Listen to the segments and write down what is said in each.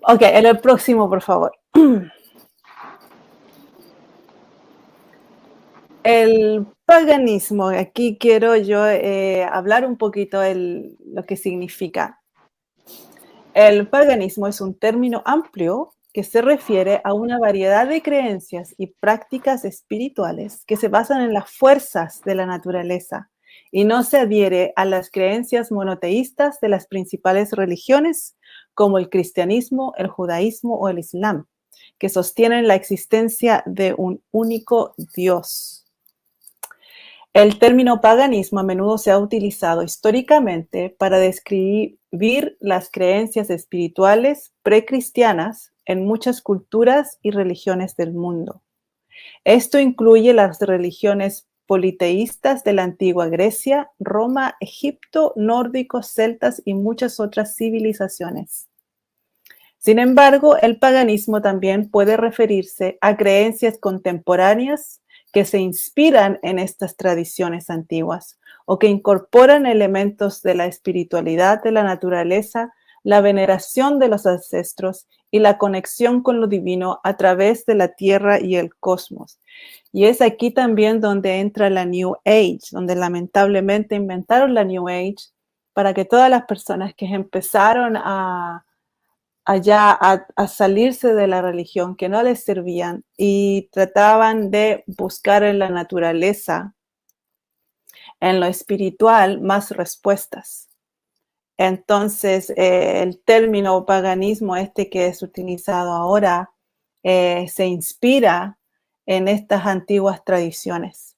Ok, en el próximo, por favor. El paganismo, aquí quiero yo hablar un poquito lo que significa. El paganismo es un término amplio que se refiere a una variedad de creencias y prácticas espirituales que se basan en las fuerzas de la naturaleza y no se adhiere a las creencias monoteístas de las principales religiones como el cristianismo, el judaísmo o el islam, que sostienen la existencia de un único Dios. El término paganismo a menudo se ha utilizado históricamente para describir las creencias espirituales precristianas en muchas culturas y religiones del mundo. Esto incluye las religiones politeístas de la antigua Grecia, Roma, Egipto, nórdicos, celtas y muchas otras civilizaciones. Sin embargo, el paganismo también puede referirse a creencias contemporáneas que se inspiran en estas tradiciones antiguas o que incorporan elementos de la espiritualidad de la naturaleza, la veneración de los ancestros y la conexión con lo divino a través de la tierra y el cosmos. Y es aquí también donde entra la New Age, donde lamentablemente inventaron la New Age para que todas las personas que empezaron a salirse de la religión que no les servían y trataban de buscar en la naturaleza, en lo espiritual, más respuestas. Entonces, el término paganismo que es utilizado ahora se inspira en estas antiguas tradiciones.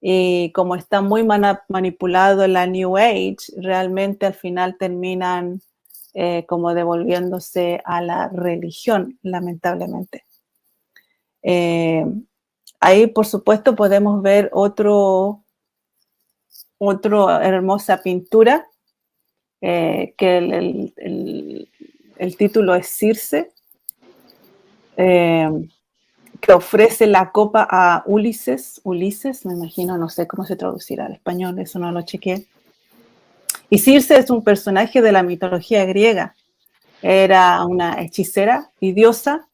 Y como está muy manipulado en la New Age, realmente al final terminan como devolviéndose a la religión, lamentablemente. Ahí, por supuesto, podemos ver otra hermosa pintura, que el título es Circe, que ofrece la copa a Ulises, me imagino, no sé cómo se traducirá al español, eso no lo chequeé. Y Circe es un personaje de la mitología griega. Era una hechicera y diosa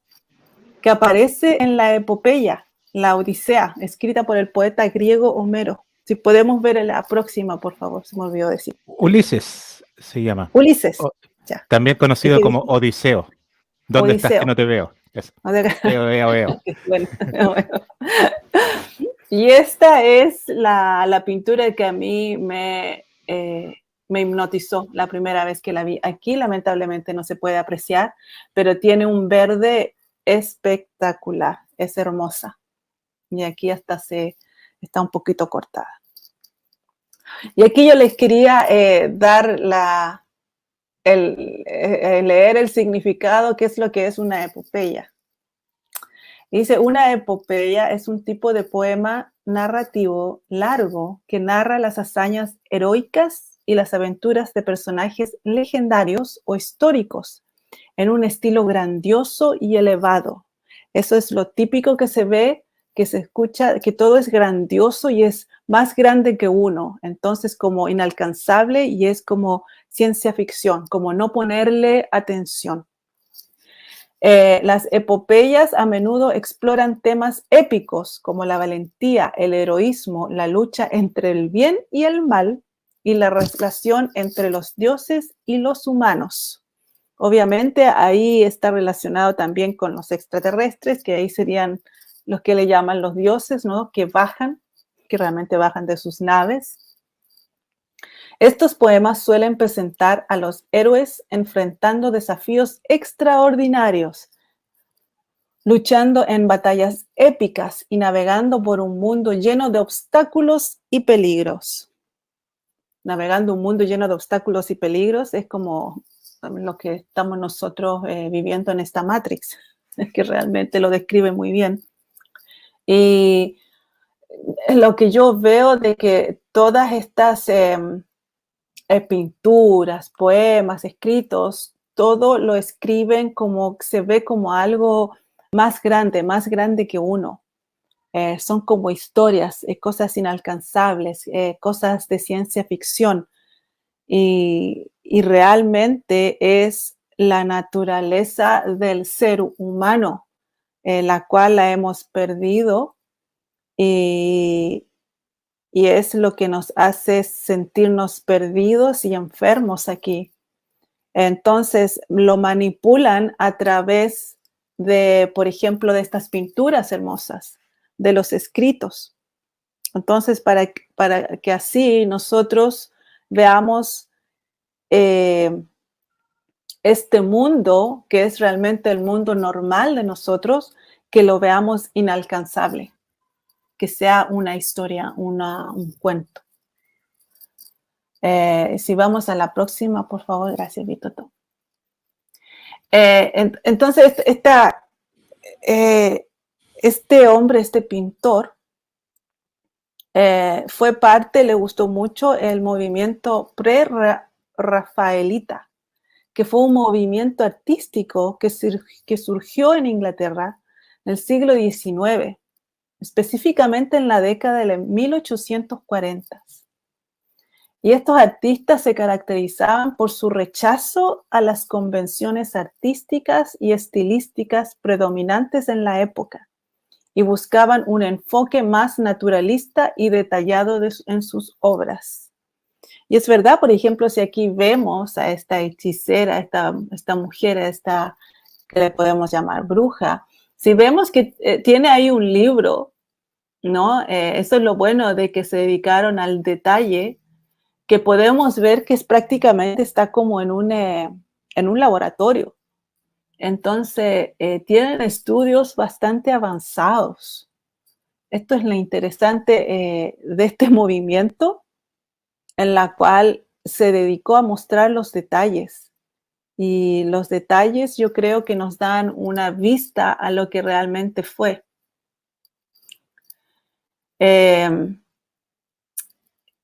que aparece en la epopeya, la Odisea, escrita por el poeta griego Homero. Si podemos ver la próxima, por favor, se me olvidó decir. Ulises se llama. Ulises, ya. También conocido como Odiseo. ¿Dónde estás que Odiseo. no te veo? Veo. Bueno, bueno. Y esta es la pintura que a mí me hipnotizó la primera vez que la vi. Aquí lamentablemente no se puede apreciar, pero tiene un verde espectacular, es hermosa. Y aquí hasta está un poquito cortada. Y aquí yo les quería dar leer el significado, qué es lo que es una epopeya. Dice, una epopeya es un tipo de poema narrativo largo que narra las hazañas heroicas y las aventuras de personajes legendarios o históricos en un estilo grandioso y elevado. Eso es lo típico que se ve, que se escucha, que todo es grandioso y es más grande que uno. Entonces, como inalcanzable y es como ciencia ficción, como no ponerle atención. Las epopeyas a menudo exploran temas épicos como la valentía, el heroísmo, la lucha entre el bien y el mal y la relación entre los dioses y los humanos. Obviamente ahí está relacionado también con los extraterrestres, que ahí serían los que le llaman los dioses, ¿no? Que realmente bajan de sus naves. Estos poemas suelen presentar a los héroes enfrentando desafíos extraordinarios, luchando en batallas épicas y navegando por un mundo lleno de obstáculos y peligros. Navegando un mundo lleno de obstáculos y peligros es como lo que estamos nosotros viviendo en esta Matrix, es que realmente lo describe muy bien. Y lo que yo veo de que todas estas pinturas, poemas, escritos, todo lo escriben como, se ve como algo más grande que uno. Son como historias, cosas inalcanzables, cosas de ciencia ficción. Y realmente es la naturaleza del ser humano, la cual la hemos perdido y, y es lo que nos hace sentirnos perdidos y enfermos aquí. Entonces lo manipulan a través de, por ejemplo, de estas pinturas hermosas, de los escritos. Entonces, para que así nosotros veamos este mundo, que es realmente el mundo normal de nosotros, que lo veamos inalcanzable, que sea una historia, un cuento. Si vamos a la próxima, por favor, gracias, Vitoto. Entonces, este hombre, este pintor, fue parte, le gustó mucho el movimiento pre-rafaelita, que fue un movimiento artístico que surgió en Inglaterra en el siglo XIX, específicamente en la década de 1840. Y estos artistas se caracterizaban por su rechazo a las convenciones artísticas y estilísticas predominantes en la época y buscaban un enfoque más naturalista y detallado en sus obras. Y es verdad, por ejemplo, si aquí vemos a esta hechicera, esta mujer, esta que le podemos llamar bruja, si vemos que tiene ahí un libro, ¿no? Eso es lo bueno de que se dedicaron al detalle, que podemos ver que prácticamente está como en un laboratorio. Entonces, tienen estudios bastante avanzados. Esto es lo interesante de este movimiento, en la cual se dedicó a mostrar los detalles. Y los detalles yo creo que nos dan una vista a lo que realmente fue.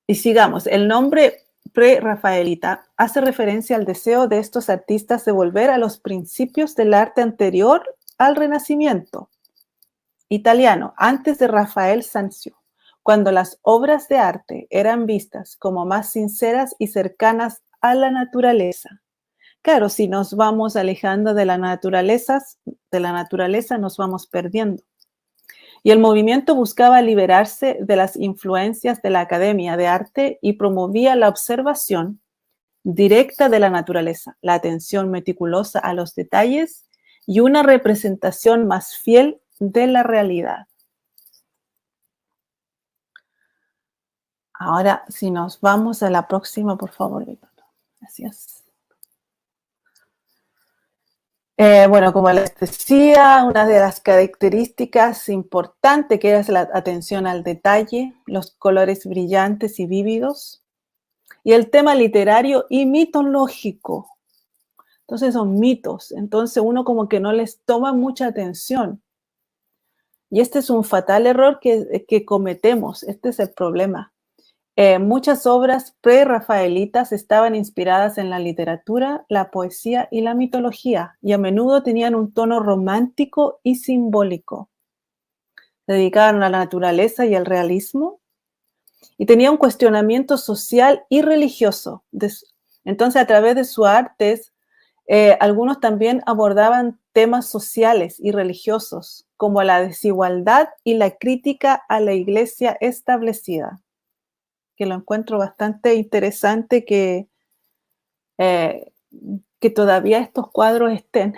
Y sigamos, el nombre pre-rafaelita hace referencia al deseo de estos artistas de volver a los principios del arte anterior al Renacimiento italiano, antes de Rafael Sanzio, cuando las obras de arte eran vistas como más sinceras y cercanas a la naturaleza. Claro, si nos vamos alejando de la naturaleza nos vamos perdiendo. Y el movimiento buscaba liberarse de las influencias de la Academia de Arte y promovía la observación directa de la naturaleza, la atención meticulosa a los detalles y una representación más fiel de la realidad. Ahora, si nos vamos a la próxima, por favor, Víctor. Gracias. Bueno, como les decía, una de las características importantes que es la atención al detalle, los colores brillantes y vívidos, y el tema literario y mitológico. Entonces son mitos, entonces uno como que no les toma mucha atención. Y este es un fatal error que cometemos, este es el problema. Muchas obras pre-rafaelitas estaban inspiradas en la literatura, la poesía y la mitología, y a menudo tenían un tono romántico y simbólico. Se dedicaban a la naturaleza y al realismo, y tenía un cuestionamiento social y religioso. Entonces, a través de sus artes, algunos también abordaban temas sociales y religiosos, como la desigualdad y la crítica a la iglesia establecida, que lo encuentro bastante interesante que todavía estos cuadros estén,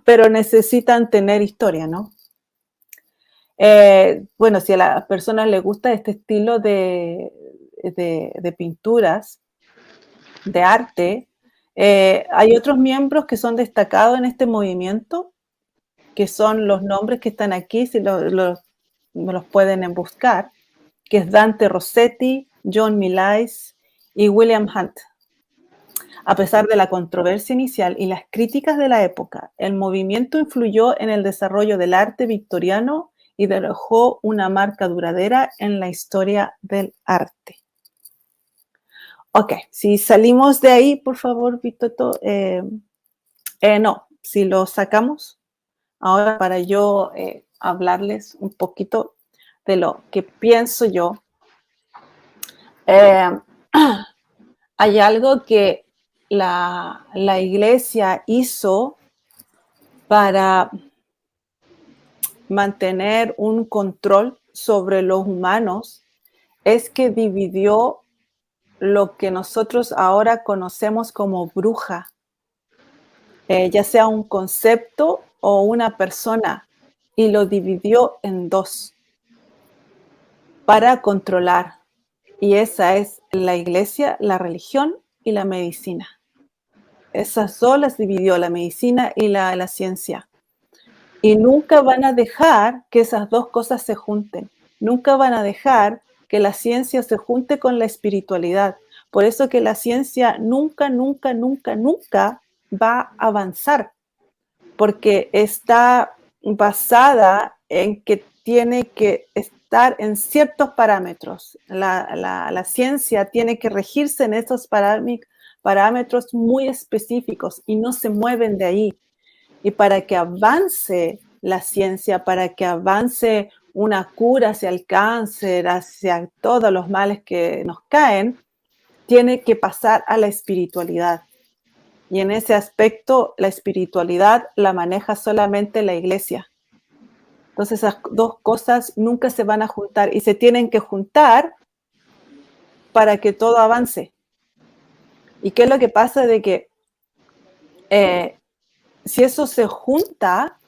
pero necesitan tener historia, ¿no? Bueno, si a las personas les gusta este estilo de pinturas, de arte, hay otros miembros que son destacados en este movimiento, que son los nombres que están aquí, si los pueden buscar, que es Dante Rossetti, John Millais y William Hunt. A pesar de la controversia inicial y las críticas de la época, el movimiento influyó en el desarrollo del arte victoriano y dejó una marca duradera en la historia del arte. Ok, si salimos de ahí, por favor, Vitoto. No, si lo sacamos, ahora para yo hablarles un poquito de lo que pienso yo. Hay algo que la iglesia hizo para mantener un control sobre los humanos es que dividió lo que nosotros ahora conocemos como bruja, ya sea un concepto o una persona, y lo dividió en dos para controlar. Y esa es la iglesia, la religión y la medicina. Esas dos las dividió, la medicina y la ciencia. Y nunca van a dejar que esas dos cosas se junten. Nunca van a dejar que la ciencia se junte con la espiritualidad. Por eso que la ciencia nunca, nunca, nunca, nunca va a avanzar, porque está basada en que tiene que estar en ciertos parámetros. La ciencia tiene que regirse en esos parámetros muy específicos y no se mueven de ahí. Y para que avance la ciencia, para que avance una cura hacia el cáncer, hacia todos los males que nos caen, tiene que pasar a la espiritualidad. Y en ese aspecto, la espiritualidad la maneja solamente la iglesia. Entonces, esas dos cosas nunca se van a juntar y se tienen que juntar para que todo avance. ¿Y qué es lo que pasa? De que si eso se junta,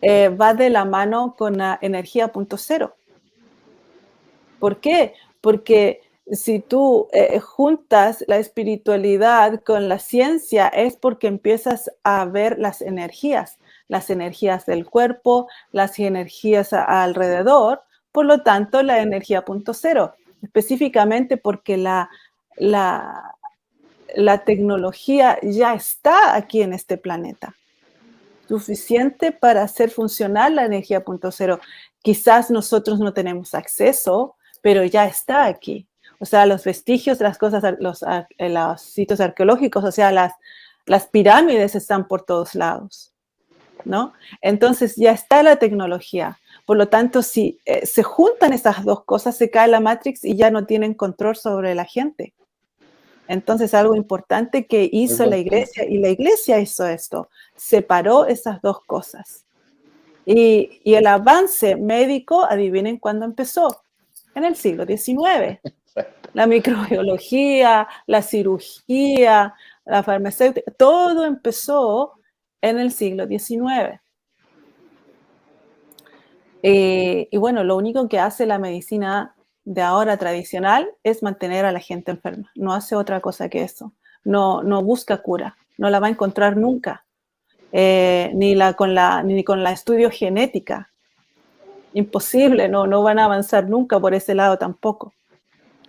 va de la mano con la energía punto cero. ¿Por qué? Porque si tú juntas la espiritualidad con la ciencia, es porque empiezas a ver las energías del cuerpo, las energías alrededor, por lo tanto, la energía punto cero, específicamente porque la tecnología ya está aquí en este planeta, suficiente para hacer funcionar la energía punto cero. Quizás nosotros no tenemos acceso, pero ya está aquí. O sea, los vestigios, las cosas, los sitios arqueológicos, o sea, las pirámides están por todos lados, ¿no? Entonces ya está la tecnología. Por lo tanto, si se juntan esas dos cosas, se cae la Matrix y ya no tienen control sobre la gente. Entonces, algo importante que hizo la iglesia, y la iglesia hizo esto, separó esas dos cosas. Y el avance médico, adivinen cuándo empezó, en el siglo XIX. La microbiología, la cirugía, la farmacéutica, todo empezó en el siglo XIX. Y bueno, lo único que hace la medicina de ahora tradicional es mantener a la gente enferma. No hace otra cosa que eso. No busca cura. No la va a encontrar nunca. Ni con la estudio genética. Imposible. No van a avanzar nunca por ese lado tampoco.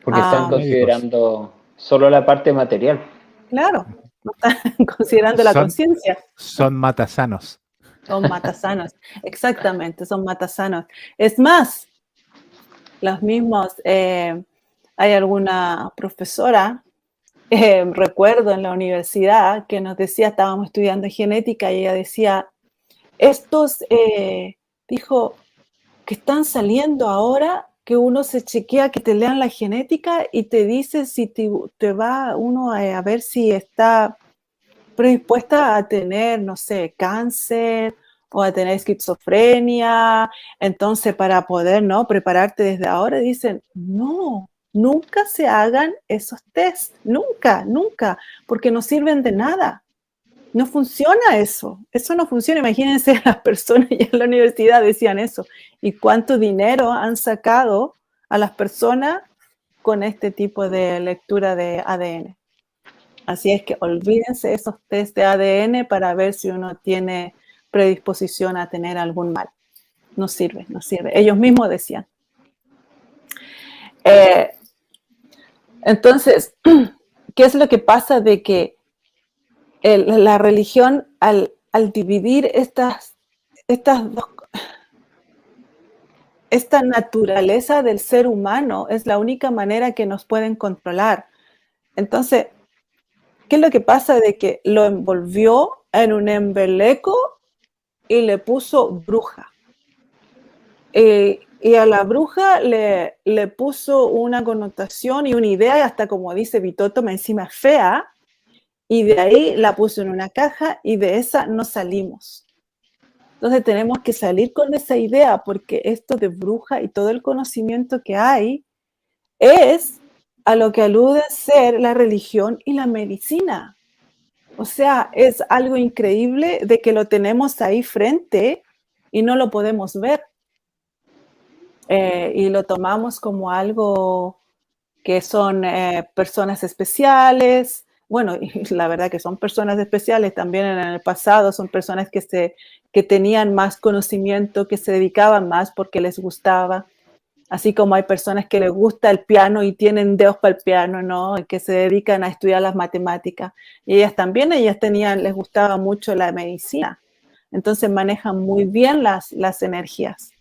Porque están considerando solo la parte material. Claro. No están considerando la conciencia. Son matasanos. Son matasanos. Exactamente, son matasanos. Es más, los mismos, hay alguna profesora, recuerdo en la universidad, que nos decía, estábamos estudiando genética y ella decía, estos, dijo, que están saliendo ahora, que uno se chequea, que te lean la genética y te dice si te va uno a ver si está predispuesta a tener, no sé, cáncer o a tener esquizofrenia. Entonces, para poder, ¿no?, prepararte desde ahora, dicen, no, nunca se hagan esos tests, nunca, nunca, porque no sirven de nada. No funciona eso no funciona. Imagínense, las personas ya en la universidad decían eso. ¿Y cuánto dinero han sacado a las personas con este tipo de lectura de ADN? Así es que olvídense esos test de ADN para ver si uno tiene predisposición a tener algún mal. No sirve, no sirve. Ellos mismos decían. Entonces, ¿qué es lo que pasa? De que la religión, al dividir esta naturaleza del ser humano, es la única manera que nos pueden controlar. Entonces, ¿qué es lo que pasa? De que lo envolvió en un embeleco y le puso bruja. Y a la bruja le puso una connotación y una idea, hasta como dice Vitótoma, encima fea, y de ahí la puso en una caja y de esa no salimos. Entonces tenemos que salir con esa idea porque esto de bruja y todo el conocimiento que hay es a lo que alude ser la religión y la medicina. O sea, es algo increíble de que lo tenemos ahí frente y no lo podemos ver. Y lo tomamos como algo que son personas especiales. Bueno, y la verdad que son personas especiales también en el pasado, son personas que tenían más conocimiento, que se dedicaban más porque les gustaba. Así como hay personas que les gusta el piano y tienen dedos para el piano, ¿no? Y que se dedican a estudiar las matemáticas. Y ellas también, les gustaba mucho la medicina. Entonces manejan muy bien las energías.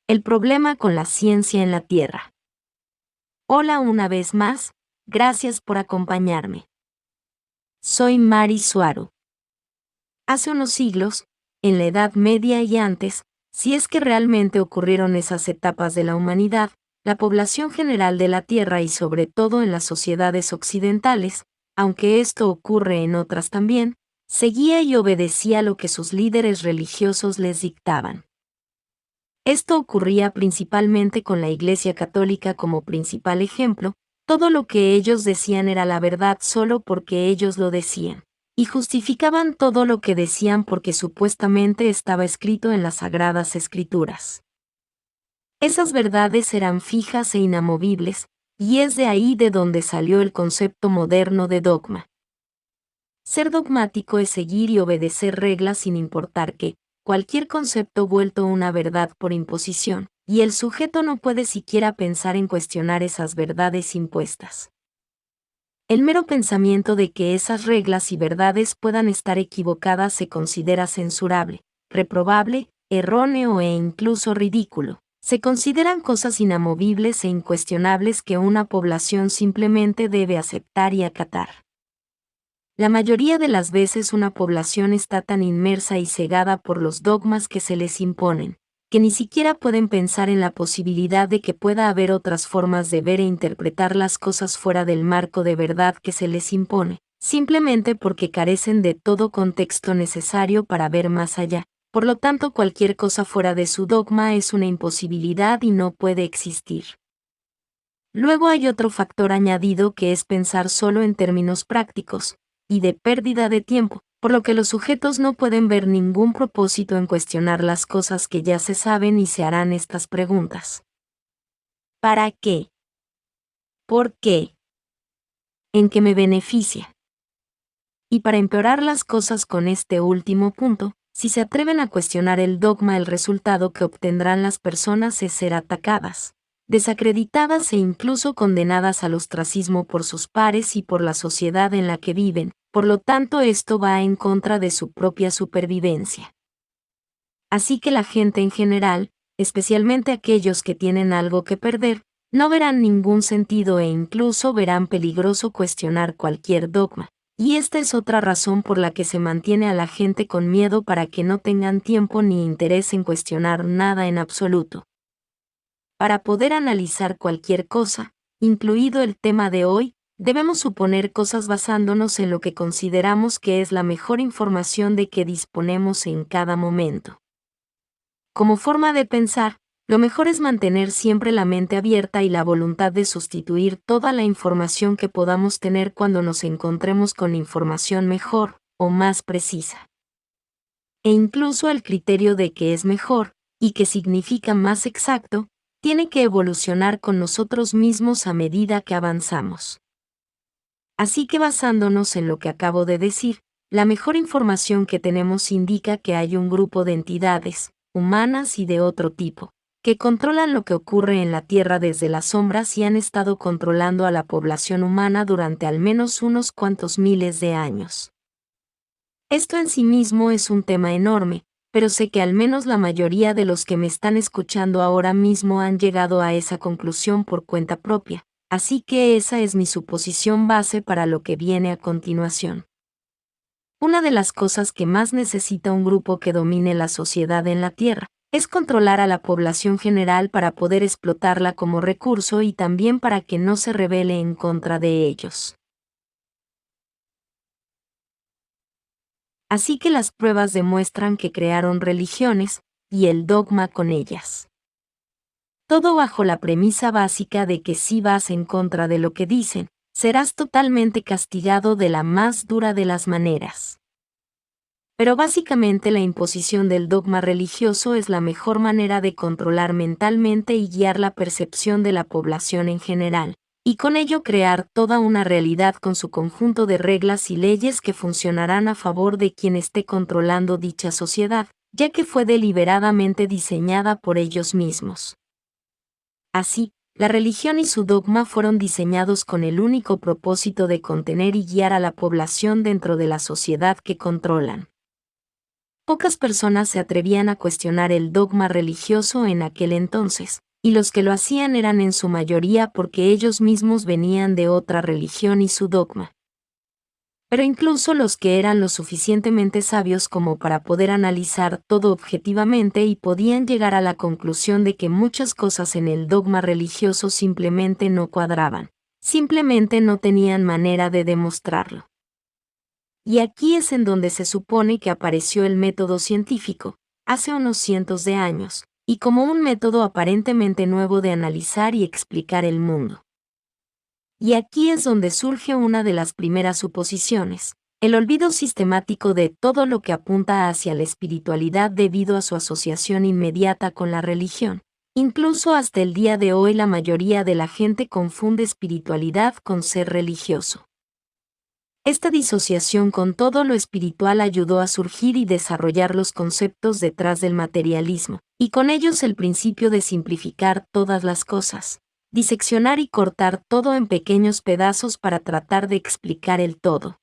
El problema con la ciencia en la Tierra. Hola una vez más, gracias por acompañarme. Soy Mari Suaro. Hace unos siglos, en la Edad Media y antes, si es que realmente ocurrieron esas etapas de la humanidad, la población general de la Tierra y sobre todo en las sociedades occidentales, aunque esto ocurre en otras también, seguía y obedecía lo que sus líderes religiosos les dictaban. Esto ocurría principalmente con la Iglesia Católica como principal ejemplo, todo lo que ellos decían era la verdad solo porque ellos lo decían, y justificaban todo lo que decían porque supuestamente estaba escrito en las Sagradas Escrituras. Esas verdades eran fijas e inamovibles, y es de ahí de donde salió el concepto moderno de dogma. Ser dogmático es seguir y obedecer reglas sin importar qué, cualquier concepto vuelto una verdad por imposición, y el sujeto no puede siquiera pensar en cuestionar esas verdades impuestas. El mero pensamiento de que esas reglas y verdades puedan estar equivocadas se considera censurable, reprobable, erróneo e incluso ridículo. Se consideran cosas inamovibles e incuestionables que una población simplemente debe aceptar y acatar. La mayoría de las veces una población está tan inmersa y cegada por los dogmas que se les imponen, que ni siquiera pueden pensar en la posibilidad de que pueda haber otras formas de ver e interpretar las cosas fuera del marco de verdad que se les impone, simplemente porque carecen de todo contexto necesario para ver más allá. Por lo tanto, cualquier cosa fuera de su dogma es una imposibilidad y no puede existir. Luego hay otro factor añadido que es pensar solo en términos prácticos y de pérdida de tiempo, por lo que los sujetos no pueden ver ningún propósito en cuestionar las cosas que ya se saben y se harán estas preguntas. ¿Para qué? ¿Por qué? ¿En qué me beneficia? Y para empeorar las cosas con este último punto, si se atreven a cuestionar el dogma, el resultado que obtendrán las personas es ser atacadas, desacreditadas e incluso condenadas al ostracismo por sus pares y por la sociedad en la que viven. Por lo tanto, esto va en contra de su propia supervivencia. Así que la gente en general, especialmente aquellos que tienen algo que perder, no verán ningún sentido e incluso verán peligroso cuestionar cualquier dogma. Y esta es otra razón por la que se mantiene a la gente con miedo para que no tengan tiempo ni interés en cuestionar nada en absoluto. Para poder analizar cualquier cosa, incluido el tema de hoy, debemos suponer cosas basándonos en lo que consideramos que es la mejor información de que disponemos en cada momento. Como forma de pensar, lo mejor es mantener siempre la mente abierta y la voluntad de sustituir toda la información que podamos tener cuando nos encontremos con información mejor o más precisa. E incluso el criterio de qué es mejor y qué significa más exacto, tiene que evolucionar con nosotros mismos a medida que avanzamos. Así que basándonos en lo que acabo de decir, la mejor información que tenemos indica que hay un grupo de entidades, humanas y de otro tipo, que controlan lo que ocurre en la Tierra desde las sombras y han estado controlando a la población humana durante al menos unos cuantos miles de años. Esto en sí mismo es un tema enorme, pero sé que al menos la mayoría de los que me están escuchando ahora mismo han llegado a esa conclusión por cuenta propia, así que esa es mi suposición base para lo que viene a continuación. Una de las cosas que más necesita un grupo que domine la sociedad en la Tierra es controlar a la población general para poder explotarla como recurso y también para que no se rebele en contra de ellos. Así que las pruebas demuestran que crearon religiones, y el dogma con ellas. Todo bajo la premisa básica de que si vas en contra de lo que dicen, serás totalmente castigado de la más dura de las maneras. Pero básicamente la imposición del dogma religioso es la mejor manera de controlar mentalmente y guiar la percepción de la población en general, y con ello crear toda una realidad con su conjunto de reglas y leyes que funcionarán a favor de quien esté controlando dicha sociedad, ya que fue deliberadamente diseñada por ellos mismos. Así, la religión y su dogma fueron diseñados con el único propósito de contener y guiar a la población dentro de la sociedad que controlan. Pocas personas se atrevían a cuestionar el dogma religioso en aquel entonces, y los que lo hacían eran en su mayoría porque ellos mismos venían de otra religión y su dogma. Pero incluso los que eran lo suficientemente sabios como para poder analizar todo objetivamente y podían llegar a la conclusión de que muchas cosas en el dogma religioso simplemente no cuadraban, simplemente no tenían manera de demostrarlo. Y aquí es en donde se supone que apareció el método científico, hace unos cientos de años, y como un método aparentemente nuevo de analizar y explicar el mundo. Y aquí es donde surge una de las primeras suposiciones, el olvido sistemático de todo lo que apunta hacia la espiritualidad debido a su asociación inmediata con la religión. Incluso hasta el día de hoy la mayoría de la gente confunde espiritualidad con ser religioso. Esta disociación con todo lo espiritual ayudó a surgir y desarrollar los conceptos detrás del materialismo, y con ellos el principio de simplificar todas las cosas, diseccionar y cortar todo en pequeños pedazos para tratar de explicar el todo.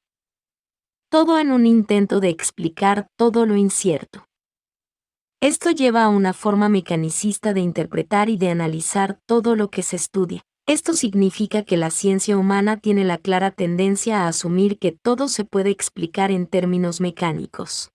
Todo en un intento de explicar todo lo incierto. Esto lleva a una forma mecanicista de interpretar y de analizar todo lo que se estudia. Esto significa que la ciencia humana tiene la clara tendencia a asumir que todo se puede explicar en términos mecánicos.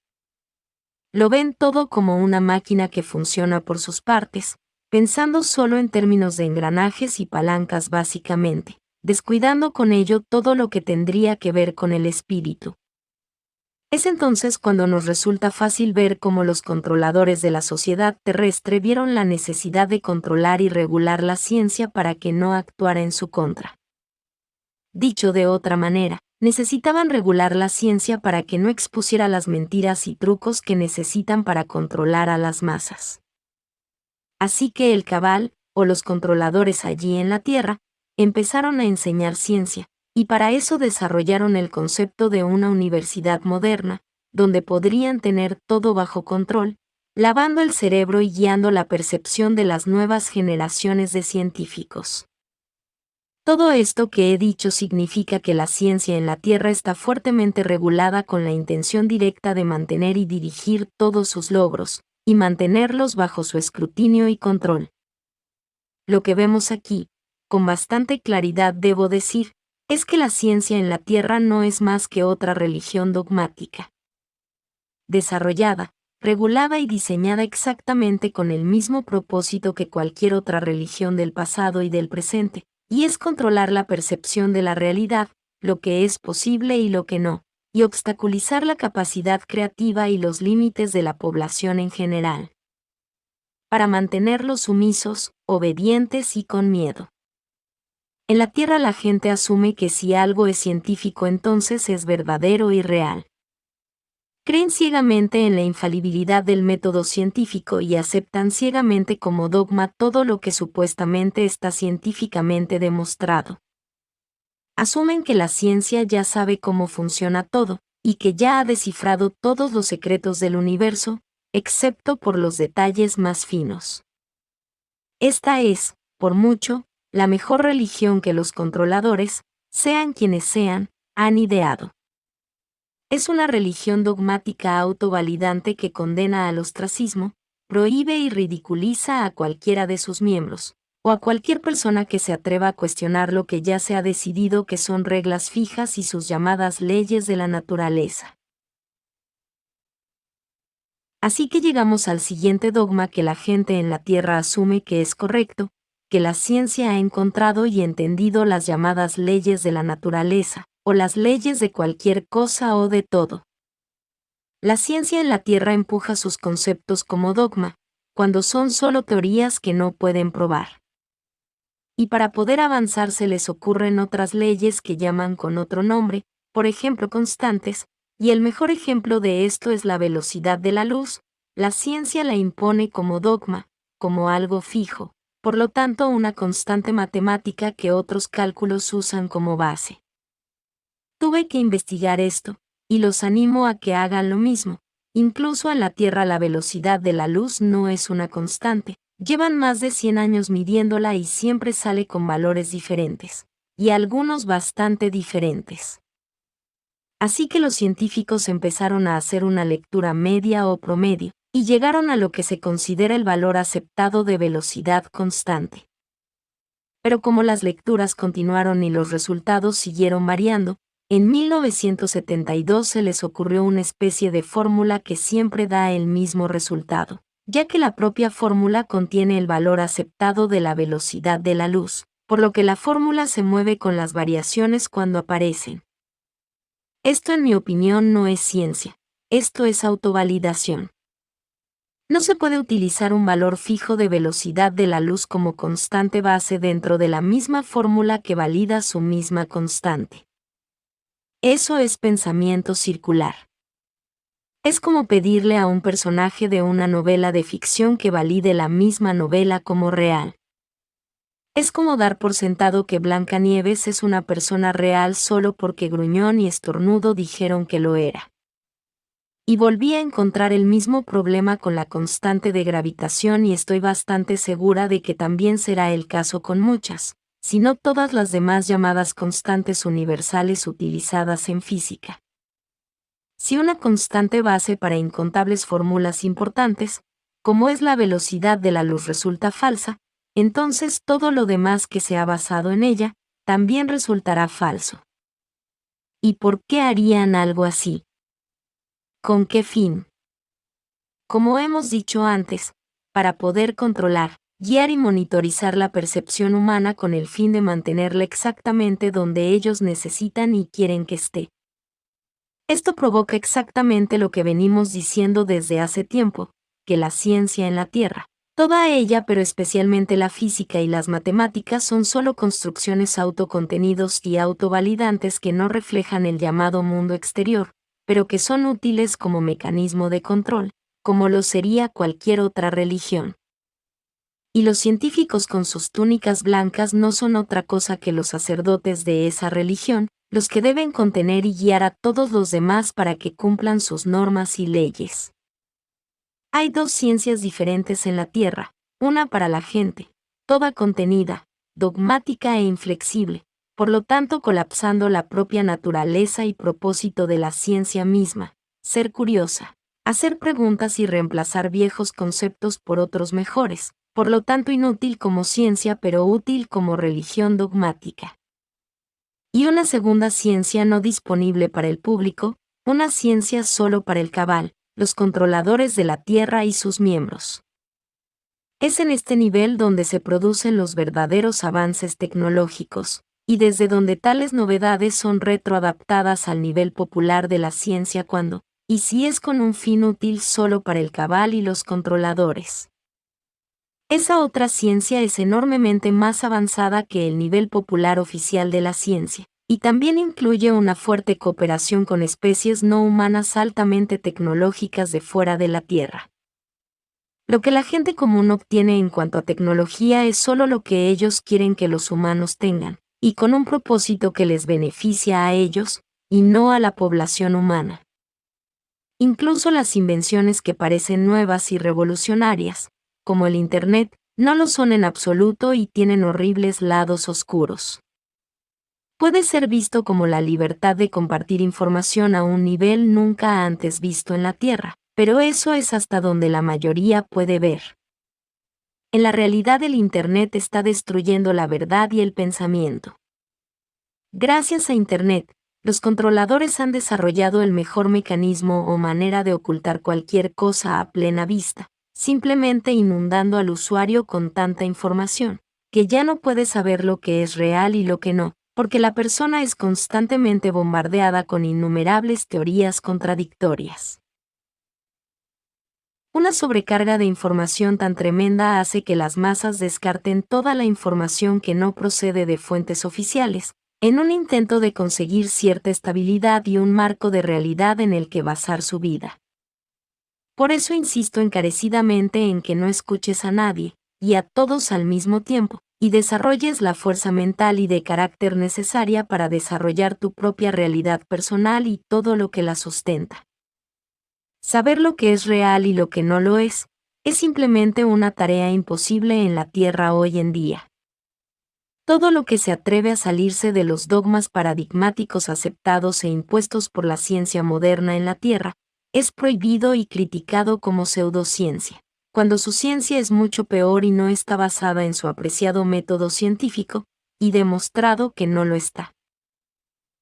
Lo ven todo como una máquina que funciona por sus partes, pensando solo en términos de engranajes y palancas básicamente, descuidando con ello todo lo que tendría que ver con el espíritu. Es entonces cuando nos resulta fácil ver cómo los controladores de la sociedad terrestre vieron la necesidad de controlar y regular la ciencia para que no actuara en su contra. Dicho de otra manera, necesitaban regular la ciencia para que no expusiera las mentiras y trucos que necesitan para controlar a las masas. Así que el cabal, o los controladores allí en la Tierra, empezaron a enseñar ciencia, y para eso desarrollaron el concepto de una universidad moderna, donde podrían tener todo bajo control, lavando el cerebro y guiando la percepción de las nuevas generaciones de científicos. Todo esto que he dicho significa que la ciencia en la Tierra está fuertemente regulada con la intención directa de mantener y dirigir todos sus logros, y mantenerlos bajo su escrutinio y control. Lo que vemos aquí, con bastante claridad debo decir, es que la ciencia en la Tierra no es más que otra religión dogmática. Desarrollada, regulada y diseñada exactamente con el mismo propósito que cualquier otra religión del pasado y del presente, y es controlar la percepción de la realidad, lo que es posible y lo que no, y obstaculizar la capacidad creativa y los límites de la población en general. Para mantenerlos sumisos, obedientes y con miedo. En la Tierra la gente asume que si algo es científico entonces es verdadero y real. Creen ciegamente en la infalibilidad del método científico y aceptan ciegamente como dogma todo lo que supuestamente está científicamente demostrado. Asumen que la ciencia ya sabe cómo funciona todo, y que ya ha descifrado todos los secretos del universo, excepto por los detalles más finos. Esta es, por mucho, la mejor religión que los controladores, sean quienes sean, han ideado. Es una religión dogmática autovalidante que condena al ostracismo, prohíbe y ridiculiza a cualquiera de sus miembros, o a cualquier persona que se atreva a cuestionar lo que ya se ha decidido que son reglas fijas y sus llamadas leyes de la naturaleza. Así que llegamos al siguiente dogma que la gente en la Tierra asume que es correcto, que la ciencia ha encontrado y entendido las llamadas leyes de la naturaleza, o las leyes de cualquier cosa o de todo. La ciencia en la Tierra empuja sus conceptos como dogma, cuando son solo teorías que no pueden probar. Y para poder avanzar se les ocurren otras leyes que llaman con otro nombre, por ejemplo constantes, y el mejor ejemplo de esto es la velocidad de la luz. La ciencia la impone como dogma, como algo fijo, por lo tanto una constante matemática que otros cálculos usan como base. Tuve que investigar esto, y los animo a que hagan lo mismo. Incluso en la Tierra la velocidad de la luz no es una constante. Llevan más de 100 años midiéndola y siempre sale con valores diferentes, y algunos bastante diferentes. Así que los científicos empezaron a hacer una lectura media o promedio, y llegaron a lo que se considera el valor aceptado de velocidad constante. Pero como las lecturas continuaron y los resultados siguieron variando, en 1972 se les ocurrió una especie de fórmula que siempre da el mismo resultado, ya que la propia fórmula contiene el valor aceptado de la velocidad de la luz, por lo que la fórmula se mueve con las variaciones cuando aparecen. Esto en mi opinión no es ciencia, esto es autovalidación. No se puede utilizar un valor fijo de velocidad de la luz como constante base dentro de la misma fórmula que valida su misma constante. Eso es pensamiento circular. Es como pedirle a un personaje de una novela de ficción que valide la misma novela como real. Es como dar por sentado que Blancanieves es una persona real solo porque Gruñón y Estornudo dijeron que lo era. Y volví a encontrar el mismo problema con la constante de gravitación y estoy bastante segura de que también será el caso con muchas, si no todas las demás llamadas constantes universales utilizadas en física. Si una constante base para incontables fórmulas importantes, como es la velocidad de la luz, resulta falsa, entonces todo lo demás que se ha basado en ella, también resultará falso. ¿Y por qué harían algo así? ¿Con qué fin? Como hemos dicho antes, para poder controlar, guiar y monitorizar la percepción humana con el fin de mantenerla exactamente donde ellos necesitan y quieren que esté. Esto provoca exactamente lo que venimos diciendo desde hace tiempo, que la ciencia en la Tierra, toda ella pero especialmente la física y las matemáticas son solo construcciones autocontenidos y autovalidantes que no reflejan el llamado mundo exterior, pero que son útiles como mecanismo de control, como lo sería cualquier otra religión. Y los científicos con sus túnicas blancas no son otra cosa que los sacerdotes de esa religión, los que deben contener y guiar a todos los demás para que cumplan sus normas y leyes. Hay dos ciencias diferentes en la Tierra, una para la gente, toda contenida, dogmática e inflexible, por lo tanto colapsando la propia naturaleza y propósito de la ciencia misma, ser curiosa, hacer preguntas y reemplazar viejos conceptos por otros mejores, por lo tanto inútil como ciencia pero útil como religión dogmática. Y una segunda ciencia no disponible para el público, una ciencia solo para el cabal, los controladores de la Tierra y sus miembros. Es en este nivel donde se producen los verdaderos avances tecnológicos, y desde donde tales novedades son retroadaptadas al nivel popular de la ciencia cuando, y si es con un fin útil solo para el cabal y los controladores. Esa otra ciencia es enormemente más avanzada que el nivel popular oficial de la ciencia, y también incluye una fuerte cooperación con especies no humanas altamente tecnológicas de fuera de la Tierra. Lo que la gente común obtiene en cuanto a tecnología es solo lo que ellos quieren que los humanos tengan, y con un propósito que les beneficia a ellos, y no a la población humana. Incluso las invenciones que parecen nuevas y revolucionarias, como el Internet, No lo son en absoluto y tienen horribles lados oscuros. Puede ser visto como la libertad de compartir información a un nivel nunca antes visto en la Tierra, pero eso es hasta donde la mayoría puede ver. En la realidad el Internet está destruyendo la verdad y el pensamiento. Gracias a Internet, los controladores han desarrollado el mejor mecanismo o manera de ocultar cualquier cosa a plena vista, simplemente inundando al usuario con tanta información, que ya no puede saber lo que es real y lo que no, porque la persona es constantemente bombardeada con innumerables teorías contradictorias. Una sobrecarga de información tan tremenda hace que las masas descarten toda la información que no procede de fuentes oficiales, en un intento de conseguir cierta estabilidad y un marco de realidad en el que basar su vida. Por eso insisto encarecidamente en que no escuches a nadie, y a todos al mismo tiempo, y desarrolles la fuerza mental y de carácter necesaria para desarrollar tu propia realidad personal y todo lo que la sustenta. Saber lo que es real y lo que no lo es simplemente una tarea imposible en la Tierra hoy en día. Todo lo que se atreve a salirse de los dogmas paradigmáticos aceptados e impuestos por la ciencia moderna en la Tierra, es prohibido y criticado como pseudociencia, cuando su ciencia es mucho peor y no está basada en su apreciado método científico, y demostrado que no lo está.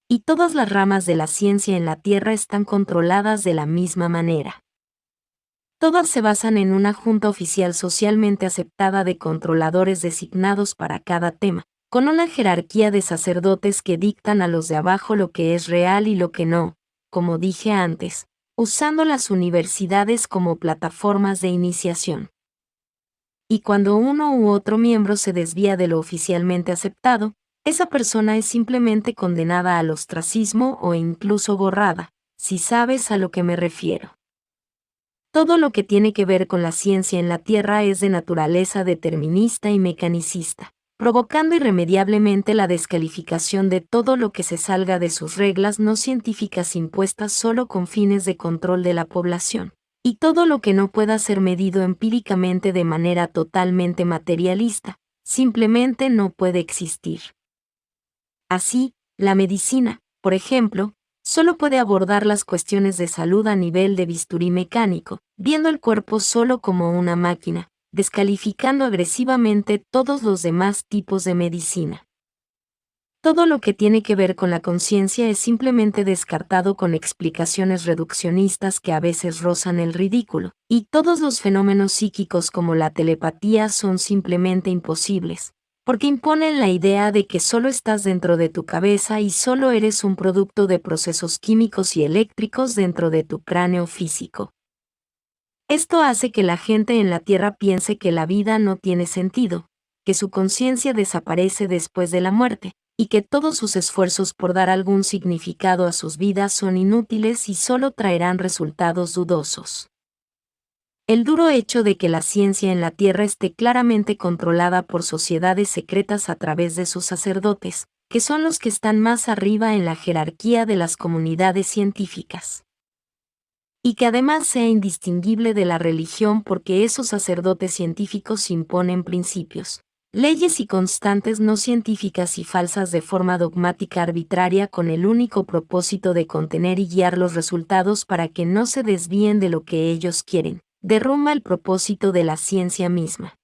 Y todas las ramas de la ciencia en la Tierra están controladas de la misma manera. Todas se basan en una junta oficial socialmente aceptada de controladores designados para cada tema, con una jerarquía de sacerdotes que dictan a los de abajo lo que es real y lo que no, como dije antes, usando las universidades como plataformas de iniciación. Y cuando uno u otro miembro se desvía de lo oficialmente aceptado, esa persona es simplemente condenada al ostracismo o incluso borrada, si sabes a lo que me refiero. Todo lo que tiene que ver con la ciencia en la Tierra es de naturaleza determinista y mecanicista, provocando irremediablemente la descalificación de todo lo que se salga de sus reglas no científicas impuestas solo con fines de control de la población, y todo lo que no pueda ser medido empíricamente de manera totalmente materialista, simplemente no puede existir. Así, la medicina, por ejemplo, solo puede abordar las cuestiones de salud a nivel de bisturí mecánico, viendo el cuerpo solo como una máquina, descalificando agresivamente todos los demás tipos de medicina. Todo lo que tiene que ver con la conciencia es simplemente descartado con explicaciones reduccionistas que a veces rozan el ridículo, y todos los fenómenos psíquicos como la telepatía son simplemente imposibles, porque imponen la idea de que solo estás dentro de tu cabeza y solo eres un producto de procesos químicos y eléctricos dentro de tu cráneo físico. Esto hace que la gente en la Tierra piense que la vida no tiene sentido, que su conciencia desaparece después de la muerte, y que todos sus esfuerzos por dar algún significado a sus vidas son inútiles y solo traerán resultados dudosos. El duro hecho de que la ciencia en la Tierra esté claramente controlada por sociedades secretas a través de sus sacerdotes, que son los que están más arriba en la jerarquía de las comunidades científicas. Y que además sea indistinguible de la religión porque esos sacerdotes científicos imponen principios, leyes y constantes no científicas y falsas de forma dogmática arbitraria con el único propósito de contener y guiar los resultados para que no se desvíen de lo que ellos quieren, derrumba el propósito de la ciencia misma.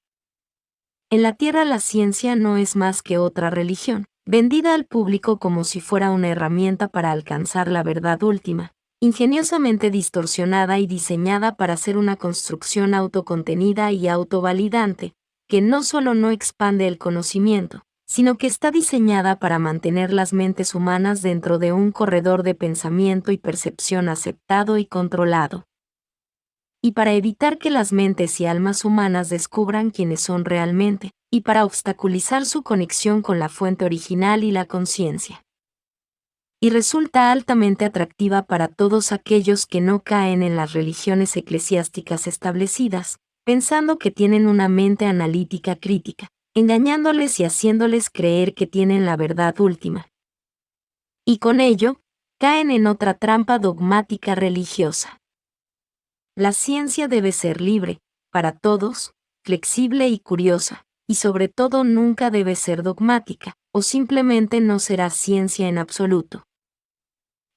En la Tierra la ciencia no es más que otra religión, vendida al público como si fuera una herramienta para alcanzar la verdad última, ingeniosamente distorsionada y diseñada para ser una construcción autocontenida y autovalidante, que no solo no expande el conocimiento, sino que está diseñada para mantener las mentes humanas dentro de un corredor de pensamiento y percepción aceptado y controlado. Y para evitar que las mentes y almas humanas descubran quiénes son realmente, y para obstaculizar su conexión con la fuente original y la conciencia. Y resulta altamente atractiva para todos aquellos que no caen en las religiones eclesiásticas establecidas, pensando que tienen una mente analítica crítica, engañándoles y haciéndoles creer que tienen la verdad última. Y con ello, caen en otra trampa dogmática religiosa. La ciencia debe ser libre, para todos, flexible y curiosa, y sobre todo nunca debe ser dogmática, o simplemente no será ciencia en absoluto.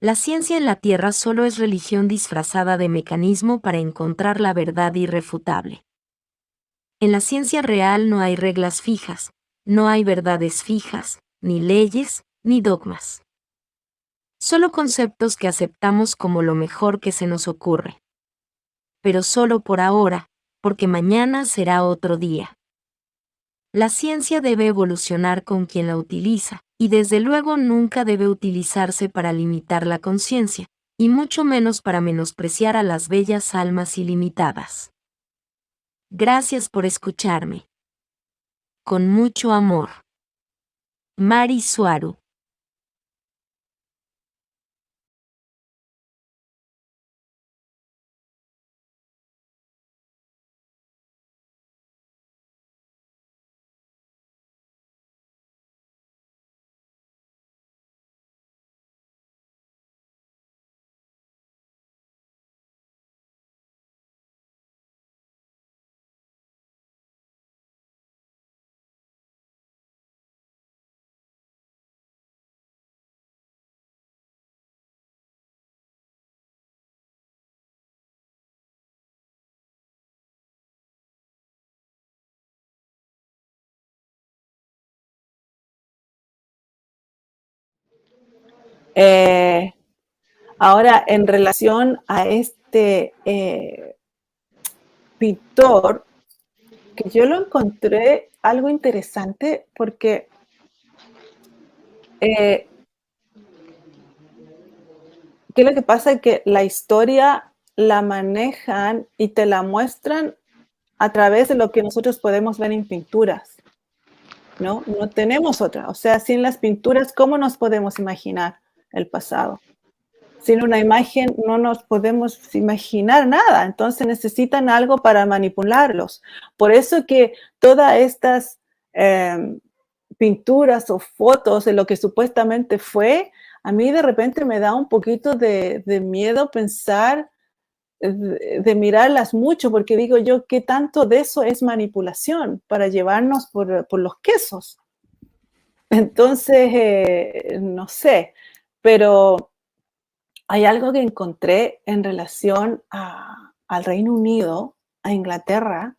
La ciencia en la Tierra solo es religión disfrazada de mecanismo para encontrar la verdad irrefutable. En la ciencia real no hay reglas fijas, no hay verdades fijas, ni leyes, ni dogmas. Solo conceptos que aceptamos como lo mejor que se nos ocurre. Pero solo por ahora, porque mañana será otro día. La ciencia debe evolucionar con quien la utiliza, y desde luego nunca debe utilizarse para limitar la conciencia, y mucho menos para menospreciar a las bellas almas ilimitadas. Gracias por escucharme. Con mucho amor. Mari Suaru. Ahora, en relación a este pintor, que yo lo encontré algo interesante porque ¿qué es lo que pasa? Que la historia la manejan y te la muestran a través de lo que nosotros podemos ver en pinturas, ¿no? No tenemos otra. O sea, sin las pinturas, ¿cómo nos podemos imaginar el pasado? Sin una imagen no nos podemos imaginar nada. Entonces necesitan algo para manipularlos. Por eso que todas estas pinturas o fotos de lo que supuestamente fue, a mí de repente me da un poquito de miedo pensar, de mirarlas mucho, porque digo yo, ¿qué tanto de eso es manipulación para llevarnos por los quesos? Entonces, no sé, pero hay algo que encontré en relación al Reino Unido, a Inglaterra,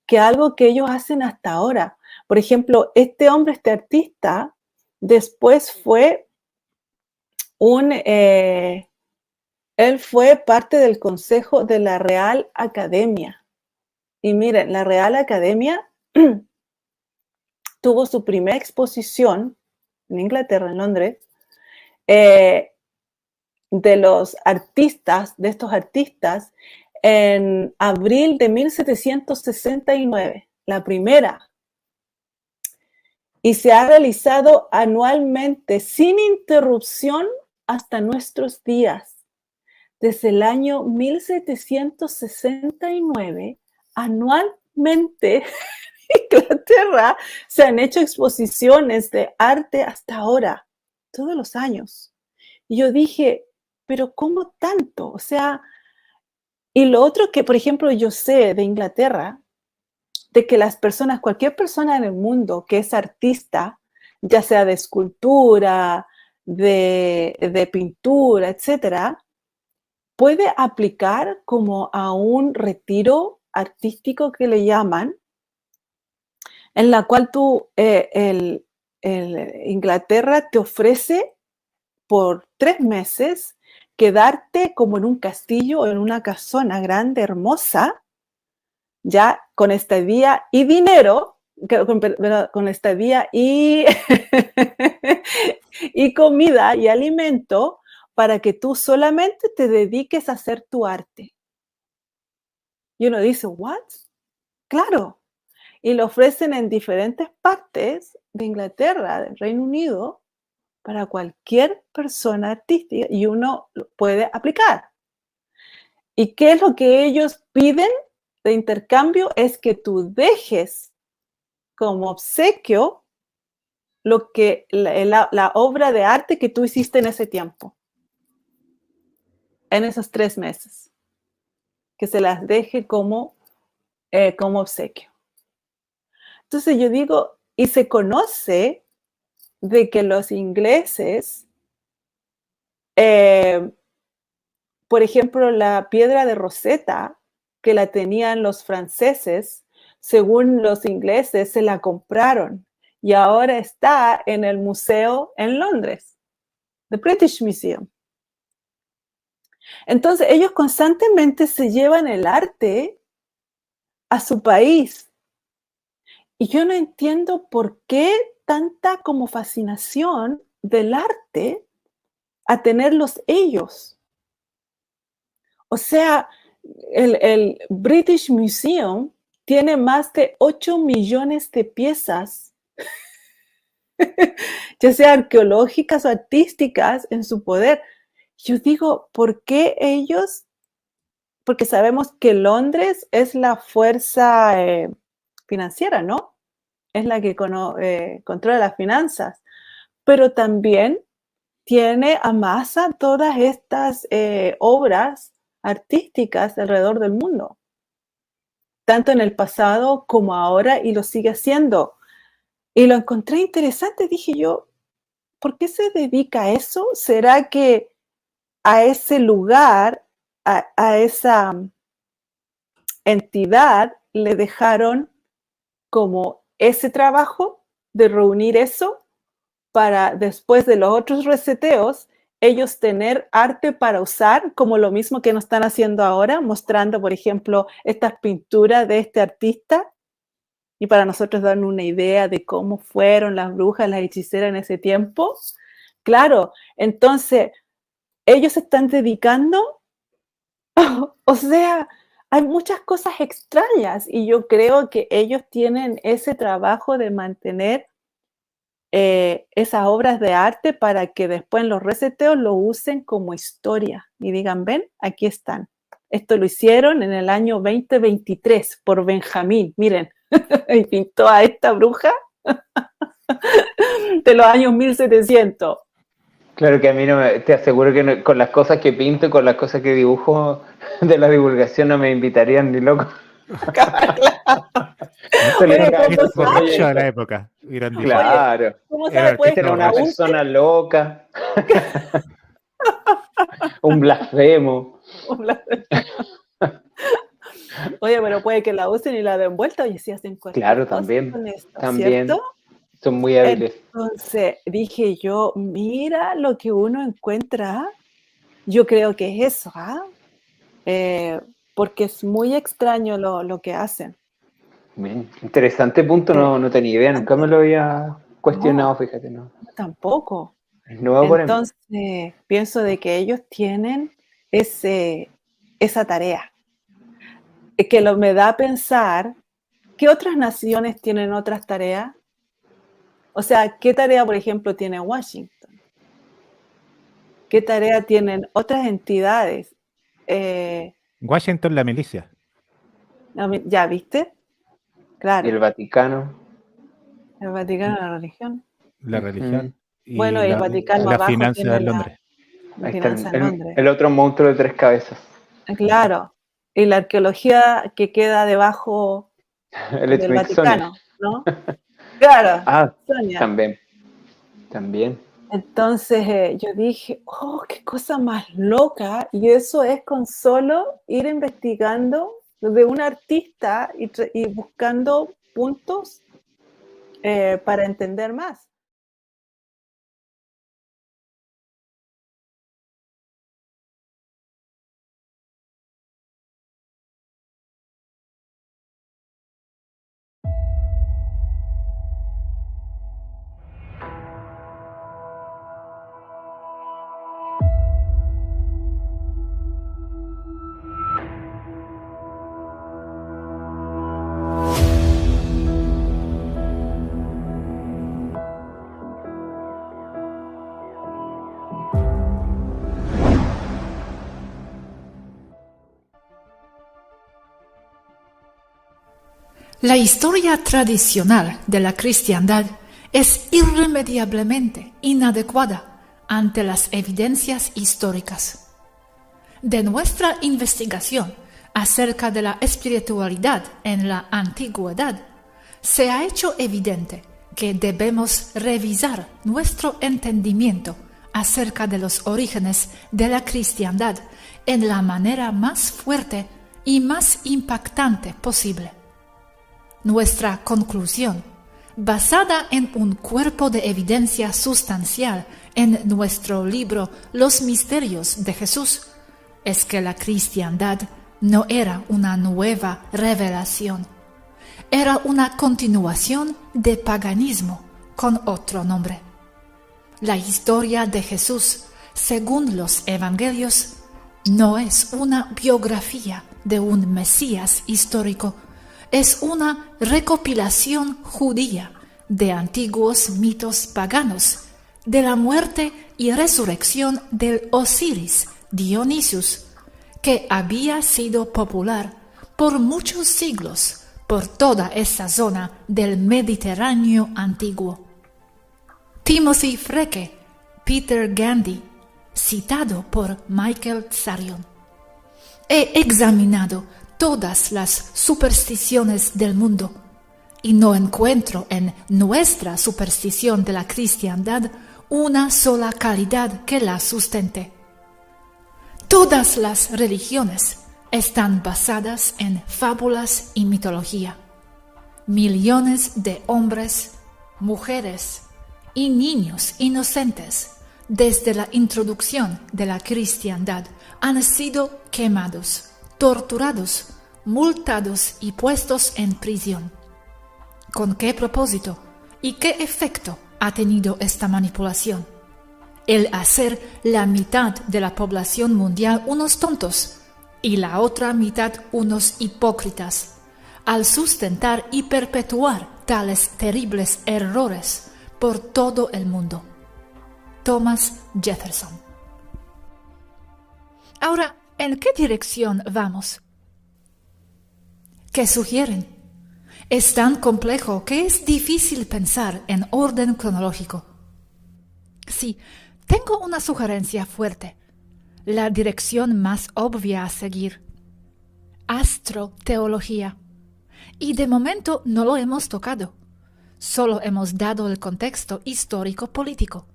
que algo que ellos hacen hasta ahora. Por ejemplo, este hombre, este artista, después fue él fue parte del consejo de la Real Academia. Y miren, la Real Academia tuvo su primera exposición en Inglaterra, en Londres, de estos artistas, en abril de 1769, la primera. Y se ha realizado anualmente, sin interrupción, hasta nuestros días. Desde el año 1769, anualmente, en Inglaterra se han hecho exposiciones de arte hasta ahora, todos los años. Y yo dije, pero ¿cómo tanto? O sea, y lo otro que, por ejemplo, yo sé de Inglaterra, de que las personas, cualquier persona en el mundo que es artista, ya sea de escultura, de pintura, etcétera, puede aplicar como a un retiro artístico que le llaman, en la cual Inglaterra te ofrece por 3 meses quedarte como en un castillo o en una casona grande, hermosa, ya con estadía y dinero, con estadía y, y comida y alimento para que tú solamente te dediques a hacer tu arte. Y uno dice, ¿what? Claro. Y lo ofrecen en diferentes partes de Inglaterra, del Reino Unido, para cualquier persona artística y uno lo puede aplicar. ¿Y qué es lo que ellos piden de intercambio? Es que tú dejes como obsequio lo que la obra de arte que tú hiciste en ese tiempo, en esos 3 meses, que se las deje como obsequio. Entonces yo digo, y se conoce de que los ingleses, por ejemplo, la piedra de Rosetta, que la tenían los franceses, según los ingleses, se la compraron y ahora está en el museo en Londres, the British Museum. Entonces, ellos constantemente se llevan el arte a su país. Y yo no entiendo por qué tanta como fascinación del arte a tenerlos ellos. O sea, el British Museum tiene más de 8 millones de piezas, ya sea arqueológicas o artísticas, en su poder. Yo digo, ¿por qué ellos? Porque sabemos que Londres es la fuerza financiera, ¿no? Es la que controla las finanzas, pero también amasa todas estas obras artísticas alrededor del mundo, tanto en el pasado como ahora, y lo sigue haciendo. Y lo encontré interesante, dije yo, ¿por qué se dedica a eso? ¿Será que a ese lugar, a esa entidad, le dejaron como ese trabajo de reunir eso para después de los otros reseteos, ellos tener arte para usar, como lo mismo que nos están haciendo ahora, mostrando, por ejemplo, estas pinturas de este artista, y para nosotros darnos una idea de cómo fueron las brujas, las hechiceras en ese tiempo? Claro, entonces, ellos se están dedicando, o sea, hay muchas cosas extrañas, y yo creo que ellos tienen ese trabajo de mantener esas obras de arte para que después en los reseteos lo usen como historia y digan, ven, aquí están. Esto lo hicieron en el año 2023 por Benjamín, miren, y pintó a esta bruja de los años 1700. Claro que a mí te aseguro que no, con las cosas que pinto y con las cosas que dibujo de la divulgación no me invitarían ni loco. Borracho de la época. Claro. ¿Cómo se puede era una persona loca. Un blasfemo. Oye, pero puede que la usen y la den vuelta y si hacen cualquier claro, cosa también, con esto, también. ¿cierto? Son muy hábiles. Entonces dije yo, mira lo que uno encuentra. Yo creo que es eso, porque es muy extraño lo que hacen. Bien, interesante punto, no tenía idea, nunca me lo había cuestionado, fíjate, ¿no? Tampoco. Nuevo. Entonces, pienso de que ellos tienen esa tarea. Que me da a pensar, ¿qué otras naciones tienen otras tareas? O sea, ¿qué tarea, por ejemplo, tiene Washington? ¿Qué tarea tienen otras entidades? Washington, la milicia. ¿Ya viste? Claro. ¿Y el Vaticano? El Vaticano, la religión. La religión. Y bueno, y el Vaticano la abajo finanza tiene de Londres. Ahí está el otro monstruo de 3 cabezas. Claro. Y la arqueología que queda debajo del Vaticano, ¿no? Claro. Sonia. También. Entonces yo dije, oh, qué cosa más loca. Y eso es con solo ir investigando de un artista y buscando puntos para entender más. La historia tradicional de la cristiandad es irremediablemente inadecuada ante las evidencias históricas. De nuestra investigación acerca de la espiritualidad en la antigüedad, se ha hecho evidente que debemos revisar nuestro entendimiento acerca de los orígenes de la cristiandad en la manera más fuerte y más impactante posible. Nuestra conclusión, basada en un cuerpo de evidencia sustancial en nuestro libro Los Misterios de Jesús, es que la cristiandad no era una nueva revelación, era una continuación de paganismo con otro nombre. La historia de Jesús, según los evangelios, no es una biografía de un Mesías histórico, es una recopilación judía de antiguos mitos paganos, de la muerte y resurrección del Osiris Dionysius, que había sido popular por muchos siglos por toda esa zona del Mediterráneo antiguo. Timothy Freke, Peter Gandy, citado por Michael Tsarion. He examinado todas las supersticiones del mundo y no encuentro en nuestra superstición de la cristiandad una sola calidad que la sustente. Todas las religiones están basadas en fábulas y mitología. Millones de hombres, mujeres y niños inocentes desde la introducción de la cristiandad han sido quemados, torturados, multados y puestos en prisión. ¿Con qué propósito y qué efecto ha tenido esta manipulación? El hacer la mitad de la población mundial unos tontos y la otra mitad unos hipócritas, al sustentar y perpetuar tales terribles errores por todo el mundo. Thomas Jefferson. Ahora, ¿en qué dirección vamos? ¿Qué sugieren? Es tan complejo que es difícil pensar en orden cronológico. Sí, tengo una sugerencia fuerte. La dirección más obvia a seguir. Astroteología. Y de momento no lo hemos tocado. Solo hemos dado el contexto histórico-político.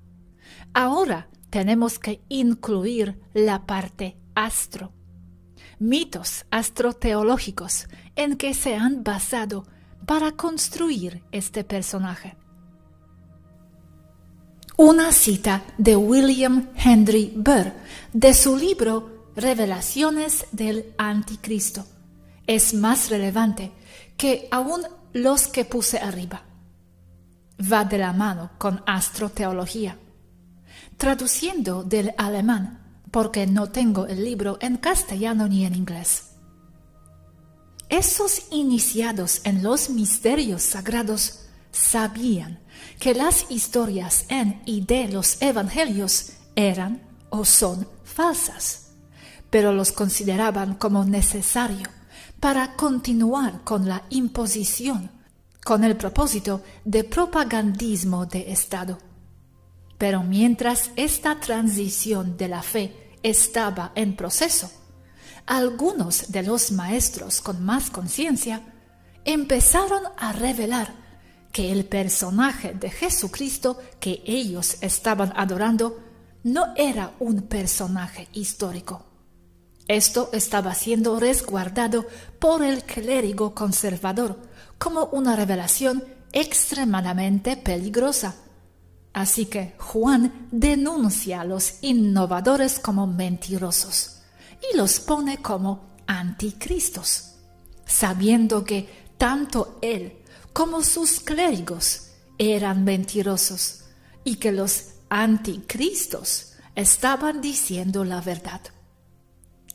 Ahora tenemos que incluir la parte astro. Mitos astroteológicos en que se han basado para construir este personaje. Una cita de William Henry Burr de su libro Revelaciones del Anticristo es más relevante que aún los que puse arriba. Va de la mano con astroteología. Traduciendo del alemán, porque no tengo el libro en castellano ni en inglés. Esos iniciados en los misterios sagrados sabían que las historias en y de los evangelios eran o son falsas, pero los consideraban como necesario para continuar con la imposición, con el propósito de propagandismo de Estado. Pero mientras esta transición de la fe estaba en proceso, algunos de los maestros con más conciencia empezaron a revelar que el personaje de Jesucristo que ellos estaban adorando no era un personaje histórico. Esto estaba siendo resguardado por el clérigo conservador como una revelación extremadamente peligrosa. Así que Juan denuncia a los innovadores como mentirosos y los pone como anticristos, sabiendo que tanto él como sus clérigos eran mentirosos y que los anticristos estaban diciendo la verdad.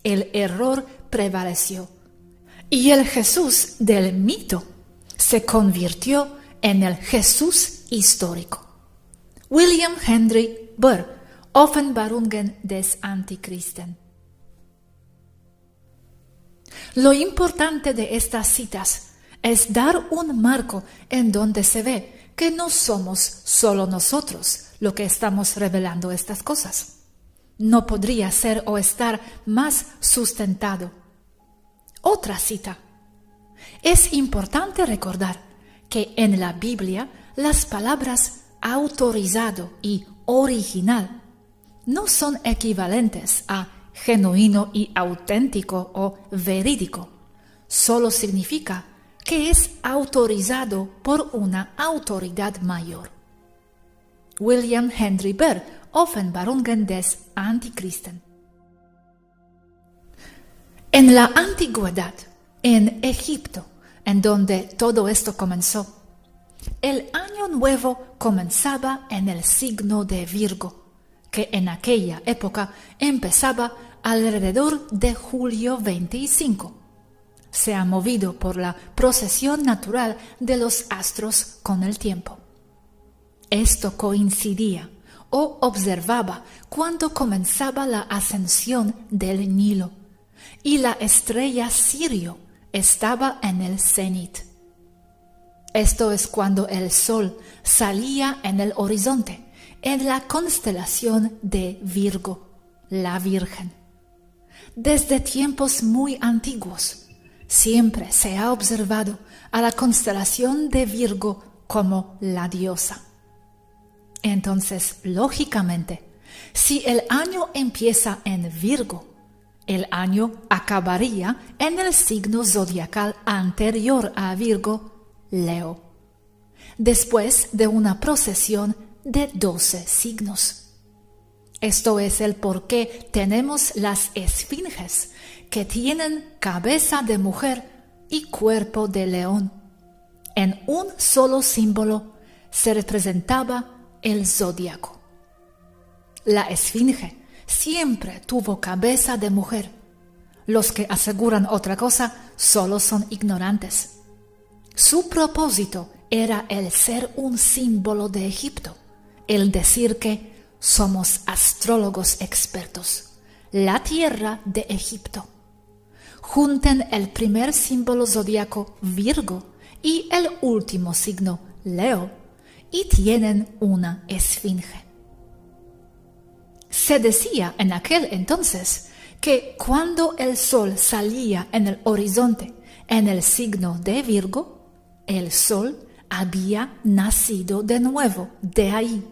El error prevaleció y el Jesús del mito se convirtió en el Jesús histórico. William Henry Burr, Offenbarungen des Antichristen. Lo importante de estas citas es dar un marco en donde se ve que no somos solo nosotros lo que estamos revelando estas cosas. No podría ser o estar más sustentado. Otra cita. Es importante recordar que en la Biblia las palabras autorizado y original no son equivalentes a genuino y auténtico o verídico. Solo significa que es autorizado por una autoridad mayor. William Henry Baer, Offenbarungen des Antichristen. En la antigüedad, en Egipto, en donde todo esto comenzó, el año nuevo comenzaba en el signo de Virgo, que en aquella época empezaba alrededor de julio 25. Se ha movido por la procesión natural de los astros con el tiempo. Esto coincidía o observaba cuando comenzaba la ascensión del Nilo y la estrella Sirio estaba en el cenit. Esto es cuando el sol salía en el horizonte, en la constelación de Virgo, la Virgen. Desde tiempos muy antiguos, siempre se ha observado a la constelación de Virgo como la diosa. Entonces, lógicamente, si el año empieza en Virgo, el año acabaría en el signo zodiacal anterior a Virgo, Leo, después de una procesión de 12 signos. Esto es el por qué tenemos las esfinges, que tienen cabeza de mujer y cuerpo de león. En un solo símbolo se representaba el zodiaco. La esfinge siempre tuvo cabeza de mujer. Los que aseguran otra cosa solo son ignorantes. Su propósito era el ser un símbolo de Egipto, el decir que somos astrólogos expertos, la tierra de Egipto. Junten el primer símbolo zodiaco Virgo y el último signo Leo y tienen una esfinge. Se decía en aquel entonces que cuando el sol salía en el horizonte en el signo de Virgo, el sol había nacido de nuevo, de ahí.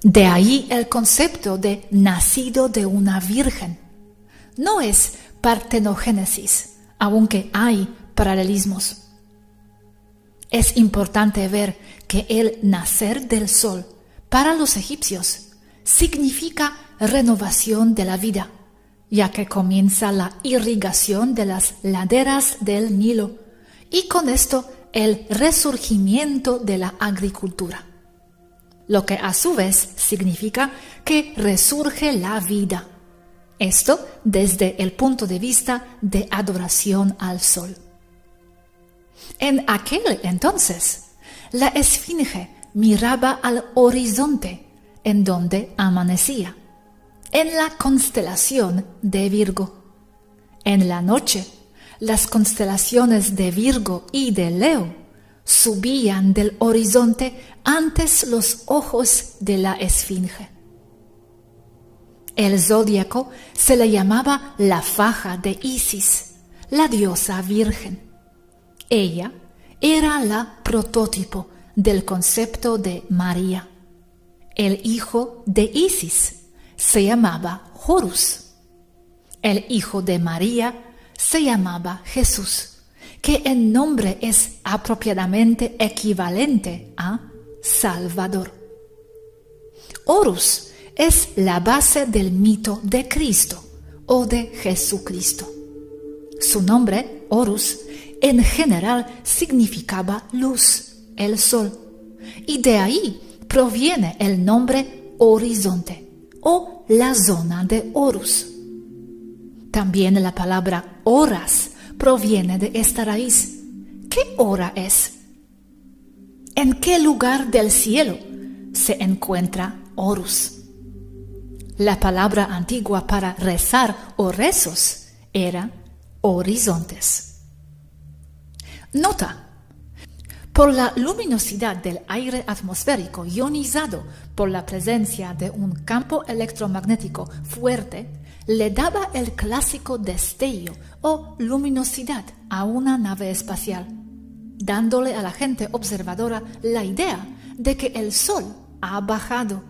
De ahí el concepto de nacido de una virgen. No es partenogénesis, aunque hay paralelismos. Es importante ver que el nacer del sol para los egipcios significa renovación de la vida, ya que comienza la irrigación de las laderas del Nilo y con esto el resurgimiento de la agricultura, lo que a su vez significa que resurge la vida. Esto desde el punto de vista de adoración al sol. En aquel entonces, la esfinge miraba al horizonte en donde amanecía, en la constelación de Virgo. En la noche, las constelaciones de Virgo y de Leo subían del horizonte antes los ojos de la esfinge. El zodiaco se le llamaba la faja de Isis, la diosa virgen. Ella era la prototipo del concepto de María. El hijo de Isis se llamaba Horus. El hijo de María se llamaba Jesús, que en nombre es apropiadamente equivalente a Salvador. Horus es la base del mito de Cristo o de Jesucristo. Su nombre, Horus, en general significaba luz, el sol, y de ahí proviene el nombre horizonte o la zona de Horus. También la palabra horas proviene de esta raíz. ¿Qué hora es? ¿En qué lugar del cielo se encuentra Horus? La palabra antigua para rezar o rezos era horizontes. Nota: por la luminosidad del aire atmosférico ionizado por la presencia de un campo electromagnético fuerte, le daba el clásico destello o luminosidad a una nave espacial. dándole a la gente observadora la idea de que el sol ha bajado,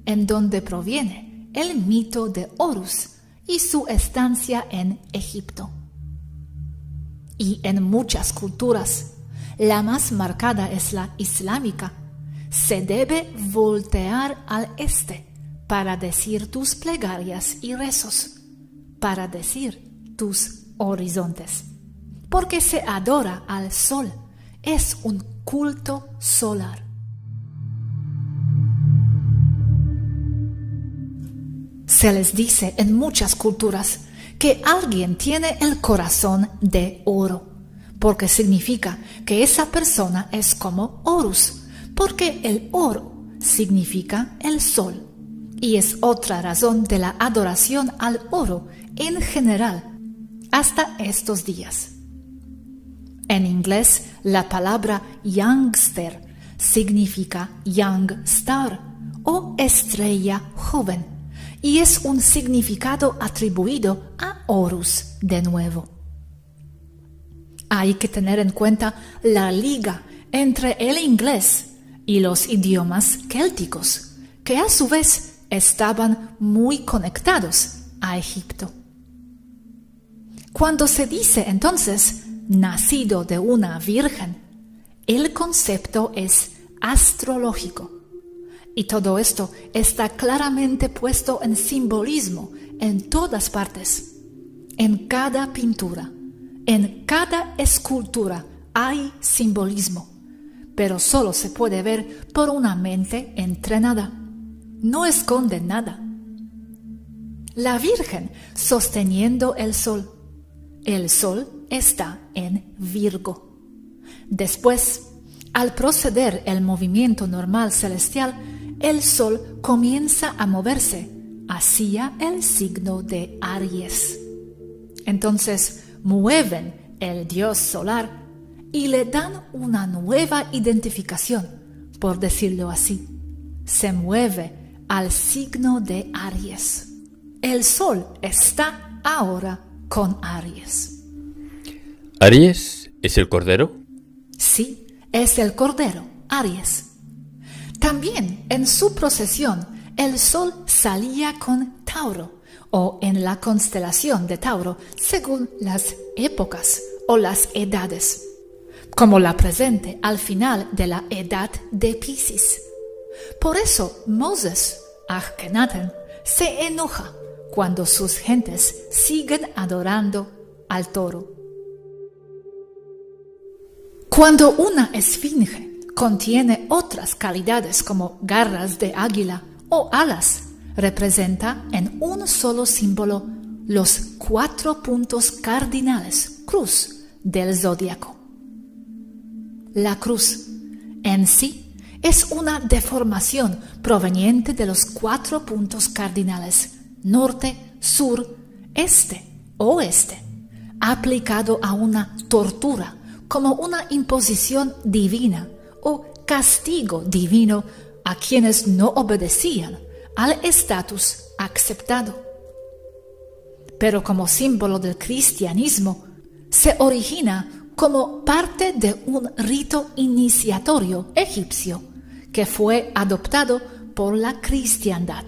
en donde proviene el mito de Horus y su estancia en Egipto. Y en muchas culturas, la más marcada es la islámica, se debe voltear al este para decir tus plegarias y rezos, para decir tus horizontes, porque se adora al sol, es un culto solar. Se les dice en muchas culturas que alguien tiene el corazón de oro, porque significa que esa persona es como Horus, porque el oro significa el sol, y es otra razón de la adoración al oro en general hasta estos días. En inglés, la palabra youngster significa young star o estrella joven, y es un significado atribuido a Horus de nuevo. Hay que tener en cuenta la liga entre el inglés y los idiomas célticos, que a su vez estaban muy conectados a Egipto. Cuando se dice entonces nacido de una virgen, el concepto es astrológico. Y todo esto está claramente puesto en simbolismo en todas partes. En cada pintura, en cada escultura hay simbolismo, pero solo se puede ver por una mente entrenada. No esconde nada. La Virgen sosteniendo el sol. El sol está en Virgo. Después, al proceder el movimiento normal celestial, el sol comienza a moverse hacia el signo de Aries. Entonces mueven el dios solar y le dan una nueva identificación, por decirlo así. Se mueve al signo de Aries. El sol está ahora con Aries. ¿Aries es el cordero? Sí, es el cordero, Aries. También en su procesión el sol salía con Tauro, o en la constelación de Tauro, según las épocas o las edades, como la presente al final de la edad de Piscis. Por eso Moses, Akhenaten, se enoja cuando sus gentes siguen adorando al toro. Cuando una esfinge contiene otras calidades como garras de águila o alas, representa en un solo símbolo los 4 puntos cardinales, cruz, del zodiaco. La cruz en sí es una deformación proveniente de los 4 puntos cardinales, norte, sur, este, oeste, aplicado a una tortura como una imposición divina o castigo divino a quienes no obedecían al estatus aceptado. Pero como símbolo del cristianismo, se origina como parte de un rito iniciatorio egipcio que fue adoptado por la cristiandad.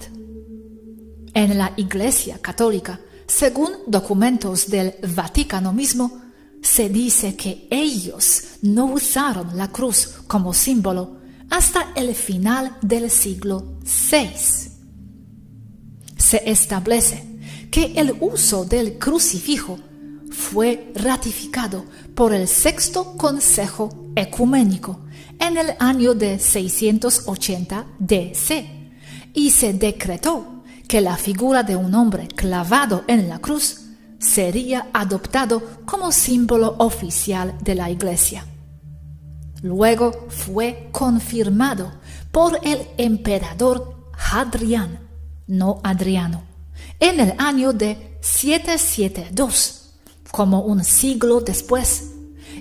En la Iglesia Católica, según documentos del Vaticano mismo, se dice que ellos no usaron la cruz como símbolo hasta el final del siglo VI. Se establece que el uso del crucifijo fue ratificado por el Sexto Consejo Ecuménico en el año de 680 DC y se decretó que la figura de un hombre clavado en la cruz sería adoptado como símbolo oficial de la Iglesia. Luego fue confirmado por el emperador Hadrián, no Adriano, en el año de 772, como un siglo después,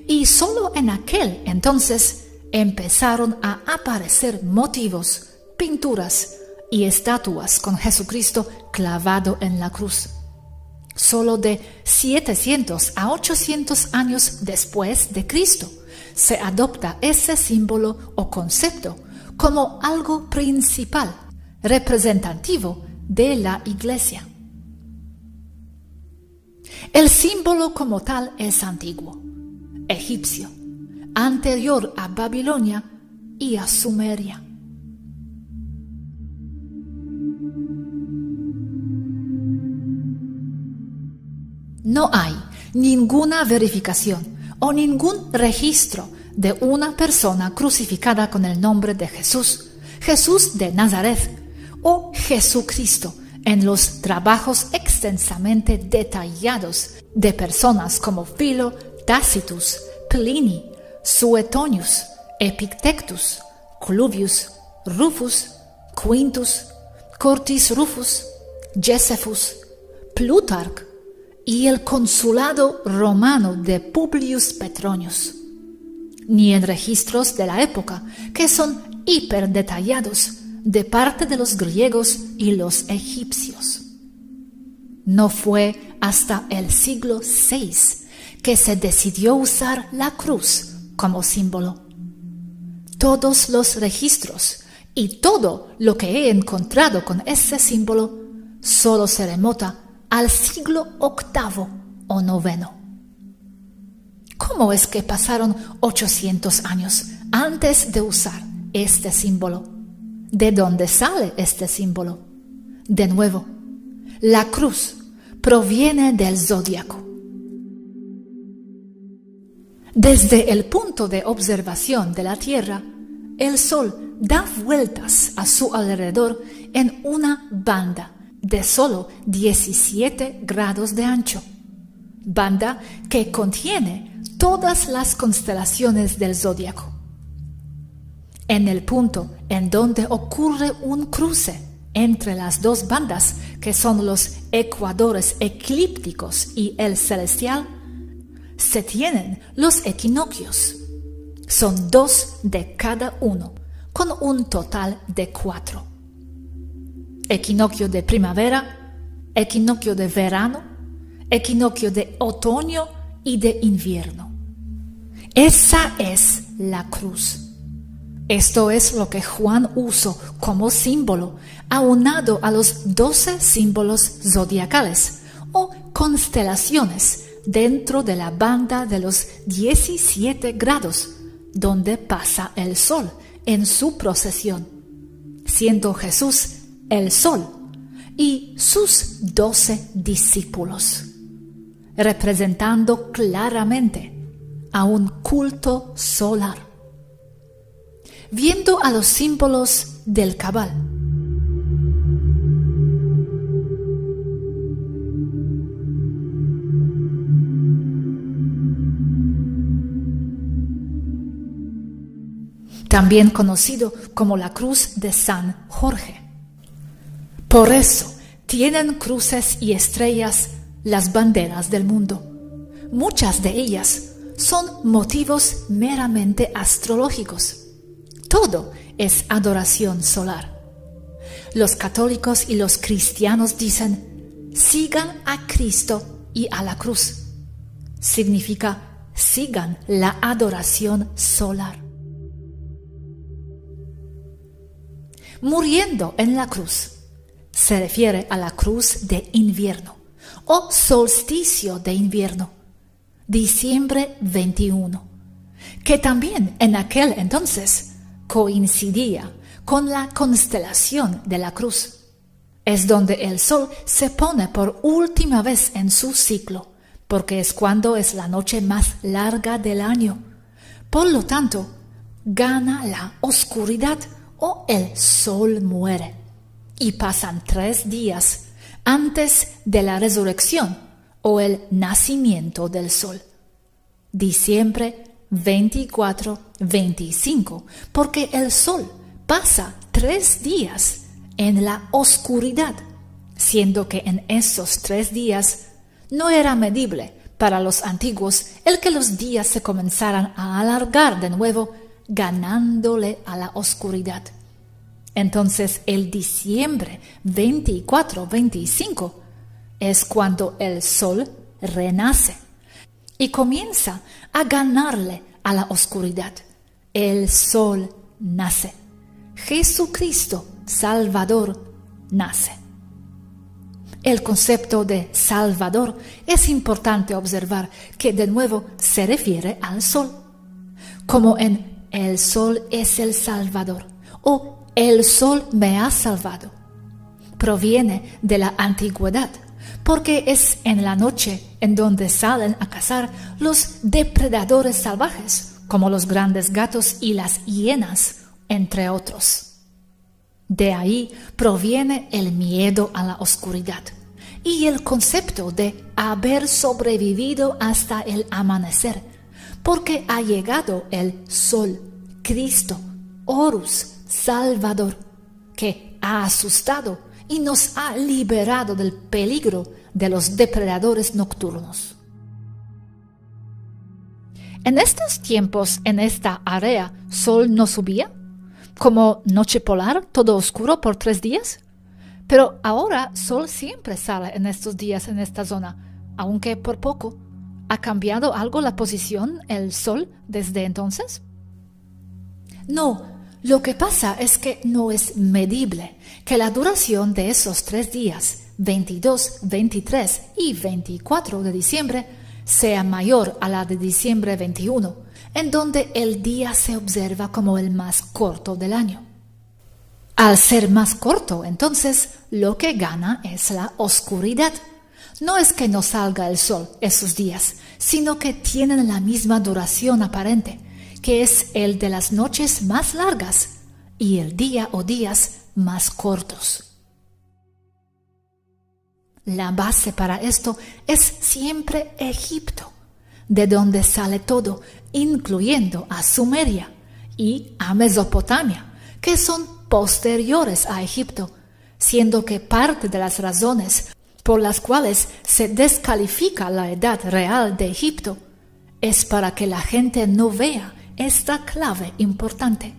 y solo en aquel entonces empezaron a aparecer motivos, pinturas y estatuas con Jesucristo clavado en la cruz. Solo de 700 a 800 años después de Cristo se adopta ese símbolo o concepto como algo principal, representativo de la Iglesia. El símbolo como tal es antiguo, egipcio, anterior a Babilonia y a Sumeria. No hay ninguna verificación o ningún registro de una persona crucificada con el nombre de Jesús, Jesús de Nazaret o Jesucristo en los trabajos extensamente detallados de personas como Filo, Tacitus, Pliny, Suetonius, Epictetus, Cluvius, Rufus, Quintus, Curtius Rufus, Josephus, Plutarco y el consulado romano de Publius Petronius, ni en registros de la época, que son hiperdetallados de parte de los griegos y los egipcios. No fue hasta el siglo VI que se decidió usar la cruz como símbolo. Todos los registros y todo lo que he encontrado con ese símbolo solo se remota al siglo VIII o IX. ¿Cómo es que pasaron 800 años antes de usar este símbolo? ¿De dónde sale este símbolo? De nuevo, la cruz proviene del zodiaco. Desde el punto de observación de la Tierra, el Sol da vueltas a su alrededor en una banda de solo 17 grados de ancho, banda que contiene todas las constelaciones del zodiaco. En el punto en donde ocurre un cruce entre las dos bandas, que son los ecuadores eclípticos y el celestial, se tienen los equinoccios. Son 2 de cada uno, con un total de 4. Equinoccio de primavera, equinoccio de verano, equinoccio de otoño y de invierno. Esa es la cruz. Esto es lo que Juan usó como símbolo, aunado a los 12 símbolos zodiacales o constelaciones dentro de la banda de los 17 grados, donde pasa el sol en su procesión, siendo Jesús el sol y sus 12 discípulos, representando claramente a un culto solar. Viendo a los símbolos del Cabal, también conocido como la cruz de San Jorge. Por eso tienen cruces y estrellas las banderas del mundo. Muchas de ellas son motivos meramente astrológicos. Todo es adoración solar. Los católicos y los cristianos dicen: sigan a Cristo y a la cruz. Significa: sigan la adoración solar. Muriendo en la cruz se refiere a la cruz de invierno o solsticio de invierno, diciembre 21, que también en aquel entonces coincidía con la constelación de la cruz. Es donde el sol se pone por última vez en su ciclo, porque es cuando es la noche más larga del año. Por lo tanto, gana la oscuridad o el sol muere. Y pasan 3 días antes de la resurrección o el nacimiento del sol. Diciembre 24-25, porque el sol pasa 3 días en la oscuridad, siendo que en esos 3 días no era medible para los antiguos el que los días se comenzaran a alargar de nuevo, ganándole a la oscuridad. Entonces el diciembre 24-25 es cuando el sol renace y comienza a ganarle a la oscuridad. El sol nace. Jesucristo, Salvador, nace. El concepto de Salvador es importante observar que de nuevo se refiere al sol, como en el sol es el Salvador o el sol me ha salvado. Proviene de la antigüedad, porque es en la noche en donde salen a cazar los depredadores salvajes, como los grandes gatos y las hienas, entre otros. De ahí proviene el miedo a la oscuridad y el concepto de haber sobrevivido hasta el amanecer, porque ha llegado el sol, Cristo, Horus, Salvador, que ha asustado y nos ha liberado del peligro de los depredadores nocturnos. En estos tiempos, en esta área, ¿sol no subía? ¿Como noche polar, todo oscuro por 3 días? Pero ahora sol siempre sale en estos días en esta zona, aunque por poco. ¿Ha cambiado algo la posición, el sol, desde entonces? No, lo que pasa es que no es medible, que la duración de esos 3 días, 22, 23 y 24 de diciembre, sea mayor a la de diciembre 21, en donde el día se observa como el más corto del año. Al ser más corto, entonces, lo que gana es la oscuridad. No es que no salga el sol esos días, sino que tienen la misma duración aparente, que es el de las noches más largas y el día o días más cortos. La base para esto es siempre Egipto, de donde sale todo, incluyendo a Sumeria y a Mesopotamia, que son posteriores a Egipto, siendo que parte de las razones por las cuales se descalifica la edad real de Egipto es para que la gente no vea esta clave importante.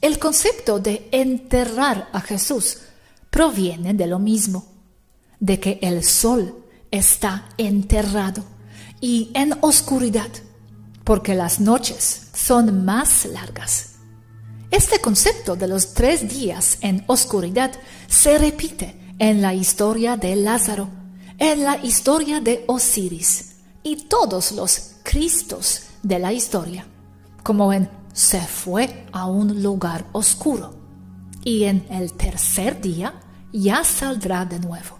El concepto de enterrar a Jesús proviene de lo mismo, de que el sol está enterrado y en oscuridad, porque las noches son más largas. Este concepto de los 3 días en oscuridad se repite en la historia de Lázaro, en la historia de Osiris y todos los Cristos de la historia, como en se fue a un lugar oscuro y en el tercer día ya saldrá de nuevo.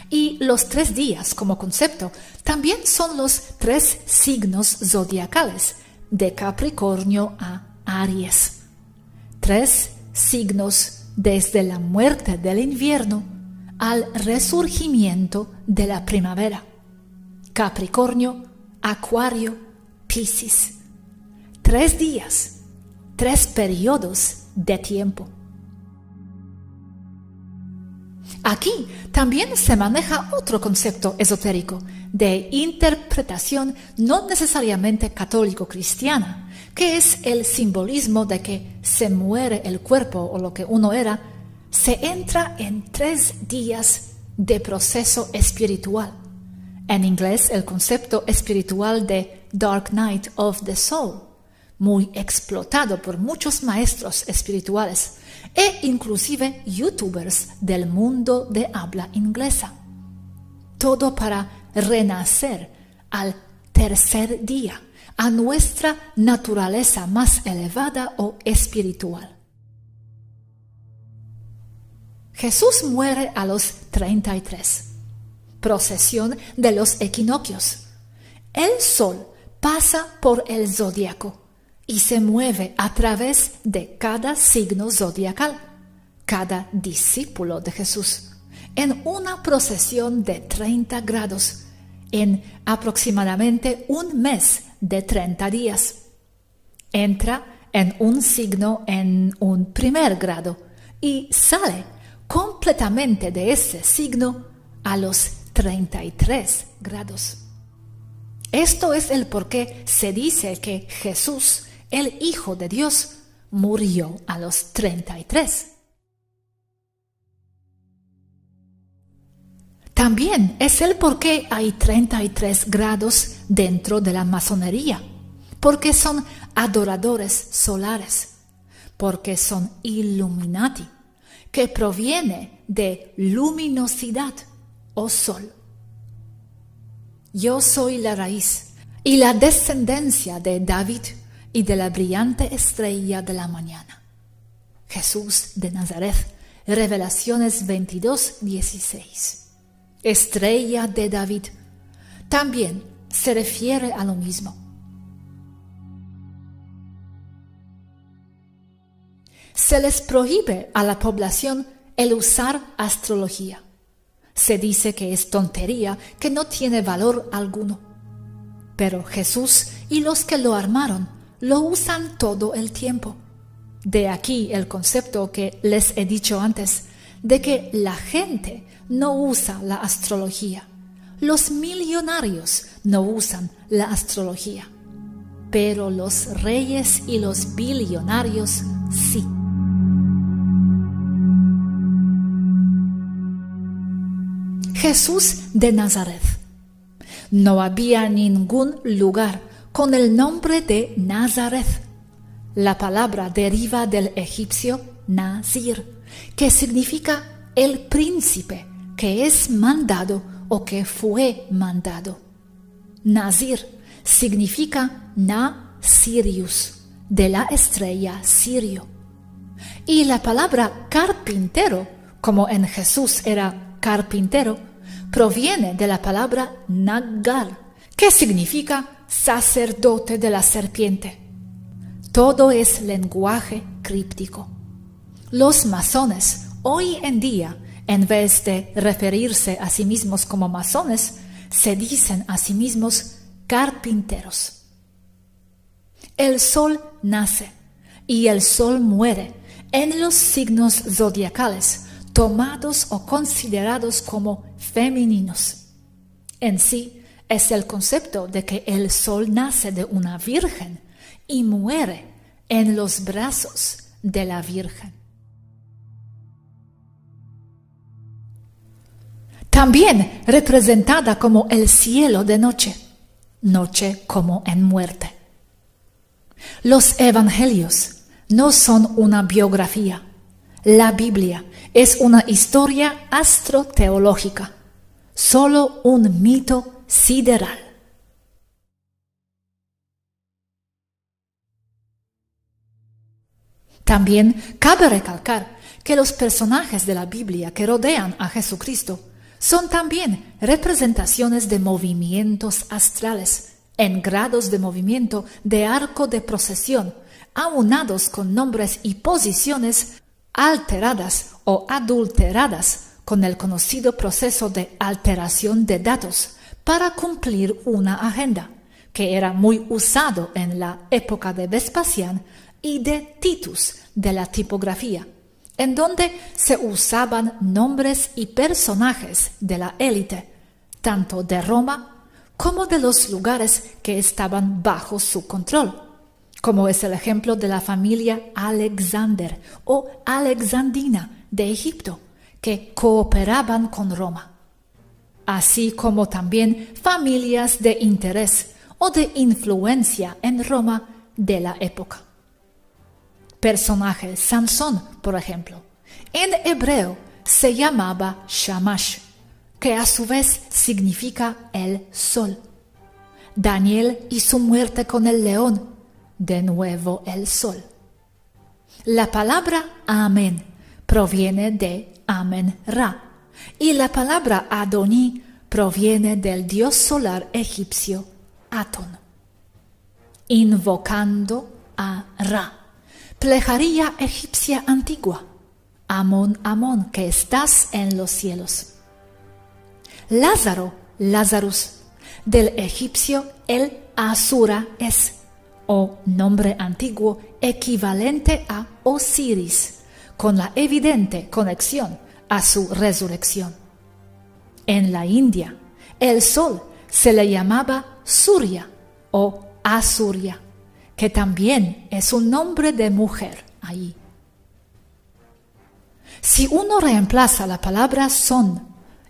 Y los 3 días como concepto también son los 3 signos zodiacales de Capricornio a Aries. 3 signos desde la muerte del invierno al resurgimiento de la primavera. Capricornio, Acuario, Piscis. 3 días, 3 periodos de tiempo. Aquí también se maneja otro concepto esotérico de interpretación no necesariamente católico-cristiana, que es el simbolismo de que se muere el cuerpo o lo que uno era, se entra en 3 días de proceso espiritual. En inglés, el concepto espiritual de Dark Night of the Soul, muy explotado por muchos maestros espirituales e inclusive youtubers del mundo de habla inglesa. Todo para renacer al tercer día, a nuestra naturaleza más elevada o espiritual. Jesús muere a los 33. Procesión de los equinoccios. El sol pasa por el zodiaco y se mueve a través de cada signo zodiacal, cada discípulo de Jesús, en una procesión de 30 grados, en aproximadamente un mes de 30 días. Entra en un signo en un primer grado y sale completamente de ese signo a los 33 grados. Esto es el por qué se dice que Jesús, el Hijo de Dios, murió a los 33. También es el por qué hay 33 grados dentro de la masonería, porque son adoradores solares, porque son Illuminati, que proviene de luminosidad o sol. Yo soy la raíz y la descendencia de David y de la brillante estrella de la mañana. Jesús de Nazaret, Revelaciones 22:16. Estrella de David también se refiere a lo mismo. Se les prohíbe a la población el usar astrología. Se dice que es tontería, que no tiene valor alguno. Pero Jesús y los que lo armaron lo usan todo el tiempo. De aquí el concepto que les he dicho antes, de que la gente no usa la astrología. Los millonarios no usan la astrología, pero los reyes y los billonarios sí. Jesús de Nazaret. No había ningún lugar con el nombre de Nazaret. La palabra deriva del egipcio Nazir, que significa el príncipe que es mandado o que fue mandado. Nazir significa Na-Sirius, de la estrella Sirio. Y la palabra carpintero, como en Jesús era carpintero, proviene de la palabra Naggar, que significa sacerdote de la serpiente. Todo es lenguaje críptico. Los masones, hoy en día, en vez de referirse a sí mismos como masones, se dicen a sí mismos carpinteros. El sol nace y el sol muere en los signos zodiacales, tomados o considerados como femeninos. En sí, es el concepto de que el sol nace de una virgen y muere en los brazos de la virgen. También representada como el cielo de noche, noche como en muerte. Los evangelios no son una biografía. La Biblia es una historia astroteológica, solo un mito sideral. También cabe recalcar que los personajes de la Biblia que rodean a Jesucristo son también representaciones de movimientos astrales, en grados de movimiento de arco de procesión, aunados con nombres y posiciones alteradas o adulteradas con el conocido proceso de alteración de datos para cumplir una agenda, que era muy usado en la época de Vespasiano y de Titus de la tipografía, en donde se usaban nombres y personajes de la élite, tanto de Roma como de los lugares que estaban bajo su control, como es el ejemplo de la familia Alexander o Alexandrina de Egipto, que cooperaban con Roma, así como también familias de interés o de influencia en Roma de la época. Personaje Sansón, por ejemplo, en hebreo se llamaba Shamash, que a su vez significa el sol. Daniel y su muerte con el león, de nuevo el sol. La palabra Amén proviene de Amen-Ra y la palabra Adoní proviene del dios solar egipcio Atón. Invocando a Ra, plegaria egipcia antigua, Amón, Amón, que estás en los cielos. Lázaro, Lazarus, del egipcio el Asura es, o nombre antiguo equivalente a Osiris, con la evidente conexión a su resurrección. En la India, el sol se le llamaba Surya o Asurya, que también es un nombre de mujer allí. Si uno reemplaza la palabra son,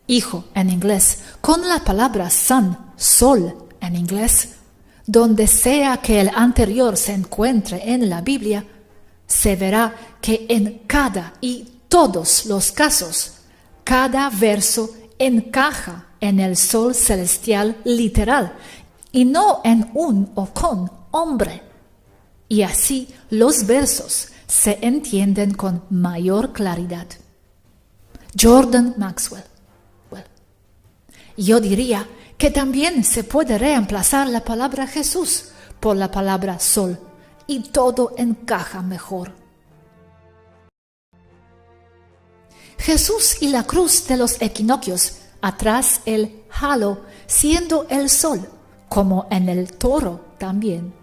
hijo en inglés, con la palabra sun, sol en inglés, donde sea que el anterior se encuentre en la Biblia, se verá que en cada y todos los casos, cada verso encaja en el sol celestial literal y no en un o con hombre. Y así los versos se entienden con mayor claridad. Jordan Maxwell. Yo diría que también se puede reemplazar la palabra Jesús por la palabra sol y todo encaja mejor. Jesús y la cruz de los equinoccios, atrás el halo siendo el sol, como en el toro también.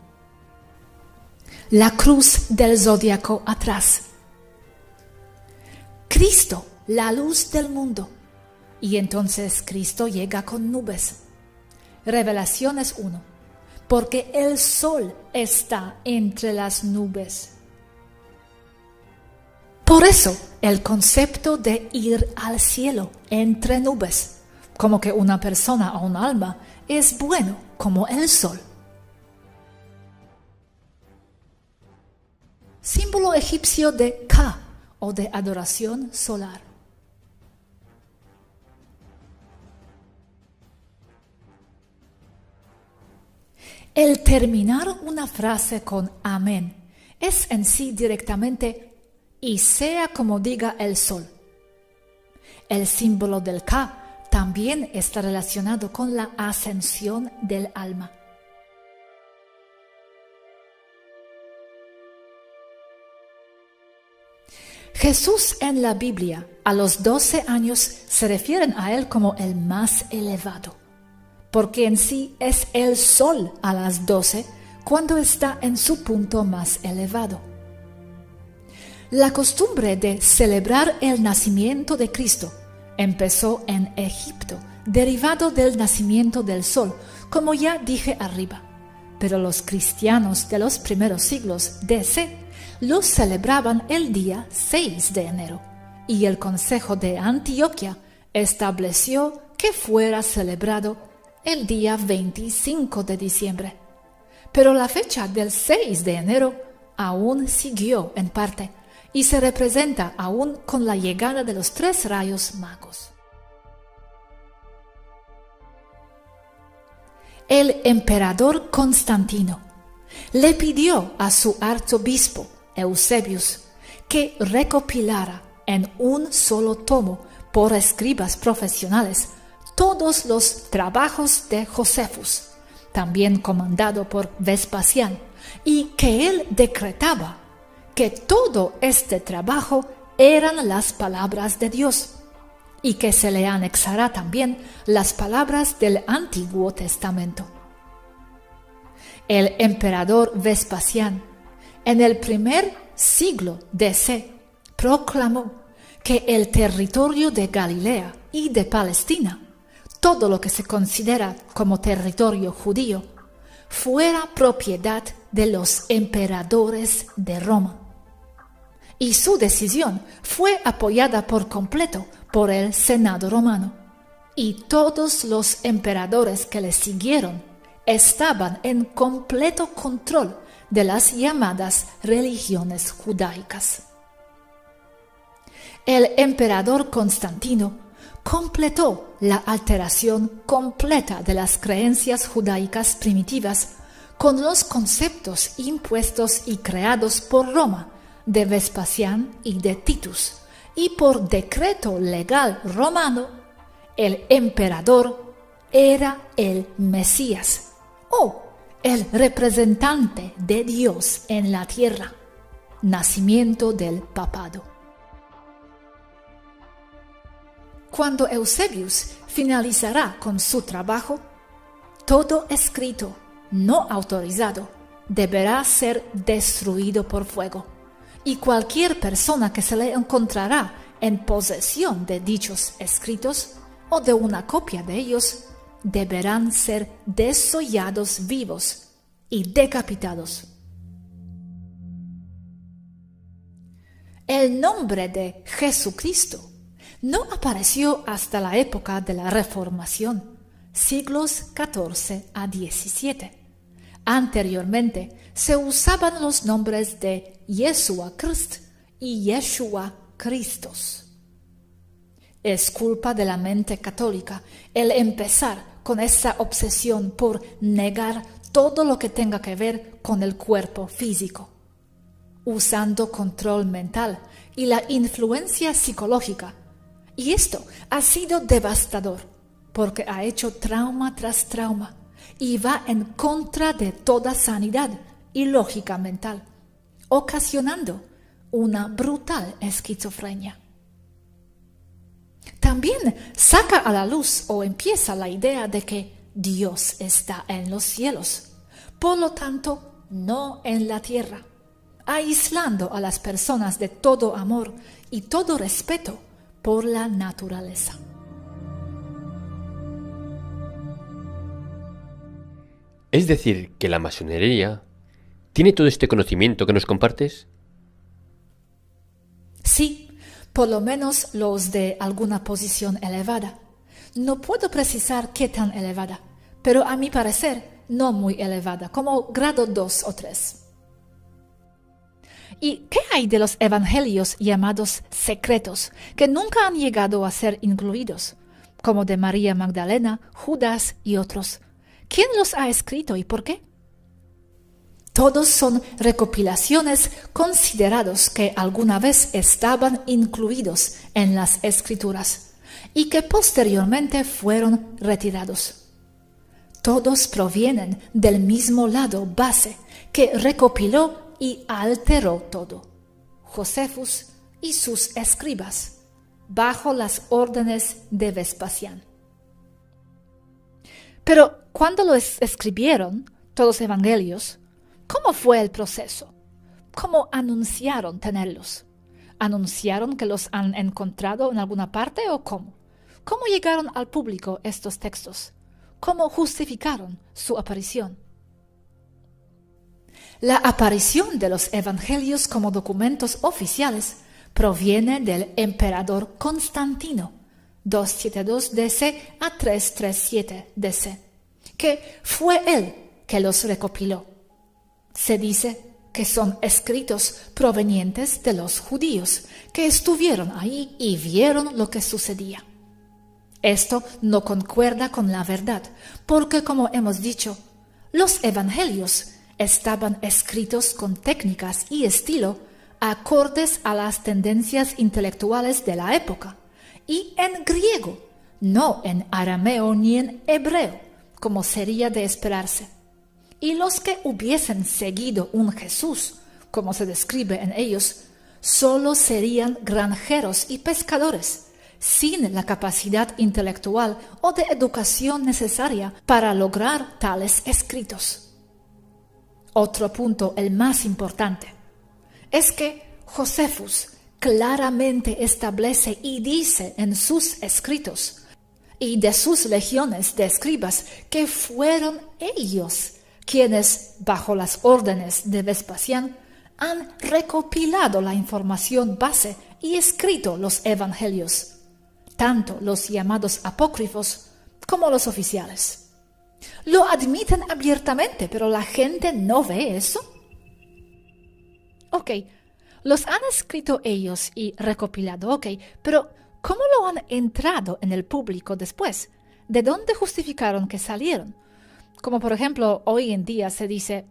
La cruz del zodiaco atrás. Cristo, la luz del mundo. Y entonces Cristo llega con nubes. Revelaciones 1. Porque el sol está entre las nubes. Por eso, el concepto de ir al cielo entre nubes, como que una persona o un alma, es bueno como el sol. Símbolo egipcio de Ka o de adoración solar. El terminar una frase con amén es en sí directamente y sea como diga el sol. El símbolo del Ka también está relacionado con la ascensión del alma. Jesús en la Biblia, a los 12 años, se refieren a él como el más elevado, porque en sí es el sol a las 12 cuando está en su punto más elevado. La costumbre de celebrar el nacimiento de Cristo empezó en Egipto, derivado del nacimiento del sol, como ya dije arriba, pero los cristianos de los primeros siglos DC los celebraban el día 6 de enero, y el Consejo de Antioquía estableció que fuera celebrado el día 25 de diciembre. Pero la fecha del 6 de enero aún siguió en parte, y se representa aún con la llegada de los 3 rayos magos. El emperador Constantino le pidió a su arzobispo Eusebius que recopilara en un solo tomo por escribas profesionales todos los trabajos de Josefus, también comandado por Vespasiano, y que él decretaba que todo este trabajo eran las palabras de Dios, y que se le anexará también las palabras del Antiguo Testamento. El emperador Vespasiano, en el primer siglo DC, proclamó que el territorio de Galilea y de Palestina, todo lo que se considera como territorio judío, fuera propiedad de los emperadores de Roma. Y su decisión fue apoyada por completo por el Senado romano, y todos los emperadores que le siguieron estaban en completo control de las llamadas religiones judaicas. El emperador Constantino completó la alteración completa de las creencias judaicas primitivas con los conceptos impuestos y creados por Roma de Vespasiano y de Titus, y por decreto legal romano, el emperador era el Mesías, o el representante de Dios en la tierra, nacimiento del papado. Cuando Eusebius finalizará con su trabajo, todo escrito no autorizado deberá ser destruido por fuego, y cualquier persona que se le encontrará en posesión de dichos escritos o de una copia de ellos deberán ser desollados vivos y decapitados. El nombre de Jesucristo no apareció hasta la época de la Reformación, siglos XIV a XVII. Anteriormente se usaban los nombres de Yeshua Christ y Yeshua Christos. Es culpa de la mente católica el empezar con esa obsesión por negar todo lo que tenga que ver con el cuerpo físico, usando control mental y la influencia psicológica. Y esto ha sido devastador, porque ha hecho trauma tras trauma y va en contra de toda sanidad y lógica mental, ocasionando una brutal esquizofrenia. También saca a la luz o empieza la idea de que Dios está en los cielos, por lo tanto no en la tierra, aislando a las personas de todo amor y todo respeto por la naturaleza. Es decir, que la masonería tiene todo este conocimiento que nos compartes. Sí, por lo menos los de alguna posición elevada. No puedo precisar qué tan elevada, pero a mi parecer no muy elevada, como grado 2 o 3. ¿Y qué hay de los evangelios llamados secretos, que nunca han llegado a ser incluidos, como de María Magdalena, Judas y otros? ¿Quién los ha escrito y por qué? Todos son recopilaciones considerados que alguna vez estaban incluidos en las Escrituras y que posteriormente fueron retirados. Todos provienen del mismo lado base que recopiló y alteró todo, Josefus y sus escribas, bajo las órdenes de Vespasiano. Pero cuando los escribieron, todos los evangelios, ¿cómo fue el proceso? ¿Cómo anunciaron tenerlos? ¿Anunciaron que los han encontrado en alguna parte o cómo? ¿Cómo llegaron al público estos textos? ¿Cómo justificaron su aparición? La aparición de los evangelios como documentos oficiales proviene del emperador Constantino, 272 DC a 337 DC, que fue él que los recopiló. Se dice que son escritos provenientes de los judíos que estuvieron ahí y vieron lo que sucedía. Esto no concuerda con la verdad, porque como hemos dicho, los evangelios estaban escritos con técnicas y estilo acordes a las tendencias intelectuales de la época, y en griego, no en arameo ni en hebreo, como sería de esperarse. Y los que hubiesen seguido un Jesús, como se describe en ellos, solo serían granjeros y pescadores, sin la capacidad intelectual o de educación necesaria para lograr tales escritos. Otro punto, el más importante, es que Josefus claramente establece y dice en sus escritos y de sus legiones de escribas que fueron ellos quienes, bajo las órdenes de Vespasiano, han recopilado la información base y escrito los evangelios, tanto los llamados apócrifos como los oficiales. Lo admiten abiertamente, pero la gente no ve eso. Ok, los han escrito ellos y recopilado, ok, pero ¿cómo lo han entrado en el público después? ¿De dónde justificaron que salieron? Como por ejemplo, hoy en día se dice,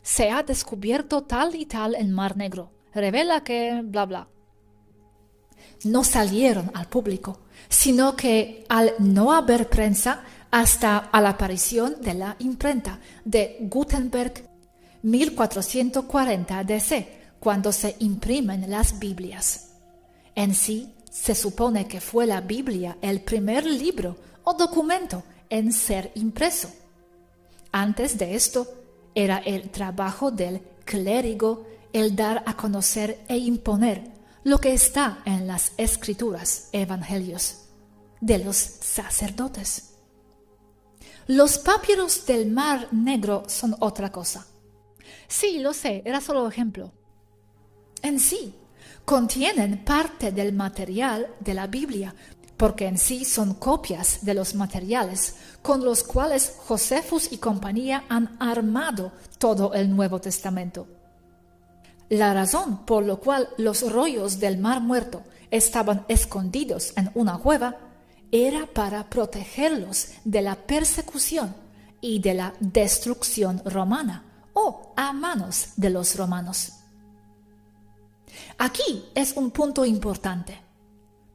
se ha descubierto tal y tal en Mar Negro, revela que bla bla. No salieron al público, sino que al no haber prensa, hasta a la aparición de la imprenta de Gutenberg 1440 DC, cuando se imprimen las Biblias. En sí, se supone que fue la Biblia el primer libro o documento en ser impreso. Antes de esto, era el trabajo del clérigo el dar a conocer e imponer lo que está en las escrituras, evangelios, de los sacerdotes. Los papiros del Mar Negro son otra cosa. Sí, lo sé, era solo ejemplo. En sí, contienen parte del material de la Biblia, porque en sí son copias de los materiales con los cuales Josefus y compañía han armado todo el Nuevo Testamento. La razón por la cual los rollos del Mar Muerto estaban escondidos en una cueva era para protegerlos de la persecución y de la destrucción romana o a manos de los romanos. Aquí es un punto importante,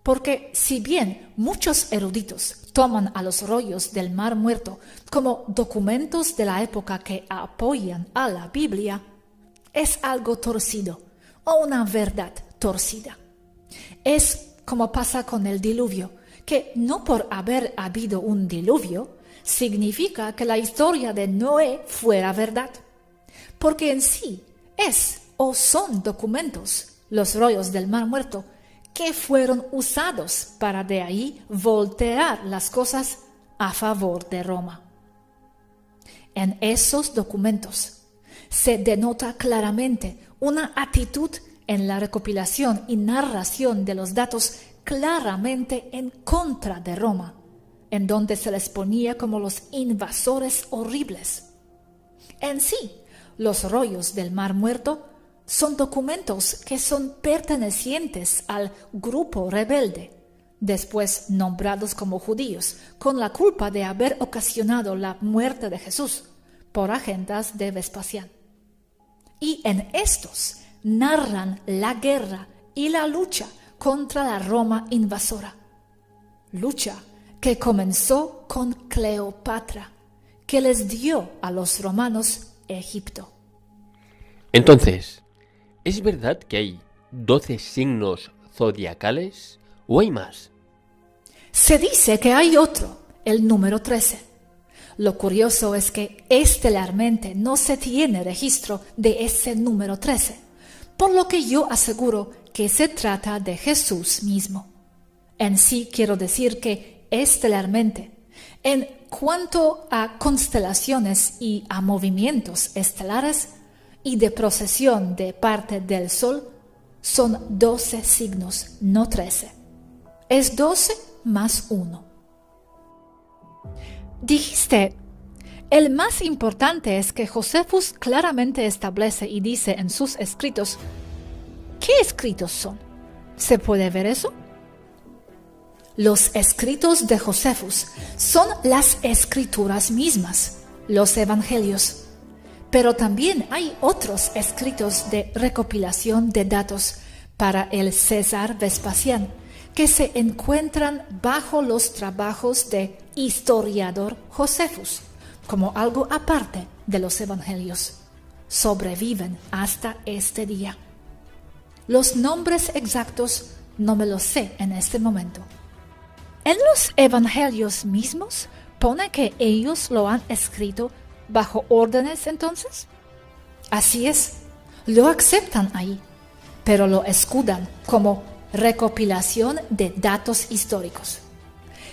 porque si bien muchos eruditos toman a los rollos del Mar Muerto como documentos de la época que apoyan a la Biblia, es algo torcido o una verdad torcida. Es como pasa con el diluvio, que no por haber habido un diluvio significa que la historia de Noé fuera verdad, porque en sí es o son documentos, los rollos del Mar Muerto, que fueron usados para de ahí voltear las cosas a favor de Roma. En esos documentos se denota claramente una actitud en la recopilación y narración de los datos claramente en contra de Roma, en donde se les ponía como los invasores horribles. En sí, los rollos del Mar Muerto son documentos que son pertenecientes al grupo rebelde, después nombrados como judíos, con la culpa de haber ocasionado la muerte de Jesús por agendas de Vespasiano. Y en estos narran la guerra y la lucha contra la Roma invasora, lucha que comenzó con Cleopatra, que les dio a los romanos Egipto. Entonces, ¿es verdad que hay 12 signos zodiacales o hay más? Se dice que hay otro, el número 13. Lo curioso es que estelarmente no se tiene registro de ese número 13, por lo que yo aseguro que se trata de Jesús mismo. En sí quiero decir que estelarmente, en cuanto a constelaciones y a movimientos estelares y de procesión de parte del Sol, son 12 signos, no 13. Es 12 más 1. Dijiste, el más importante es que Josefus claramente establece y dice en sus escritos, ¿qué escritos son? ¿Se puede ver eso? Los escritos de Josefus son las escrituras mismas, los evangelios, pero también hay otros escritos de recopilación de datos para el César Vespasiano, que se encuentran bajo los trabajos de historiador Josefus, como algo aparte de los evangelios. Sobreviven hasta este día. Los nombres exactos no me los sé en este momento. En los evangelios mismos pone que ellos lo han escrito bajo órdenes entonces. Así es, lo aceptan ahí, pero lo escudan como recopilación de datos históricos.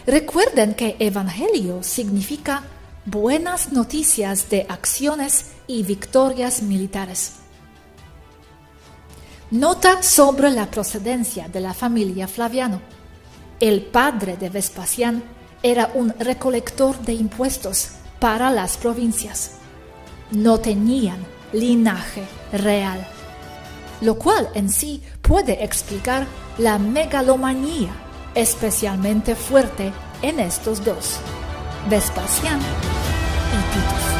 Recuerden que evangelio significa buenas noticias de acciones y victorias militares. Nota sobre la procedencia de la familia Flaviano. El padre de Vespasiano era un recolector de impuestos para las provincias. No tenían linaje real, lo cual en sí puede explicar la megalomanía especialmente fuerte en estos dos, Vespasiano y Titus.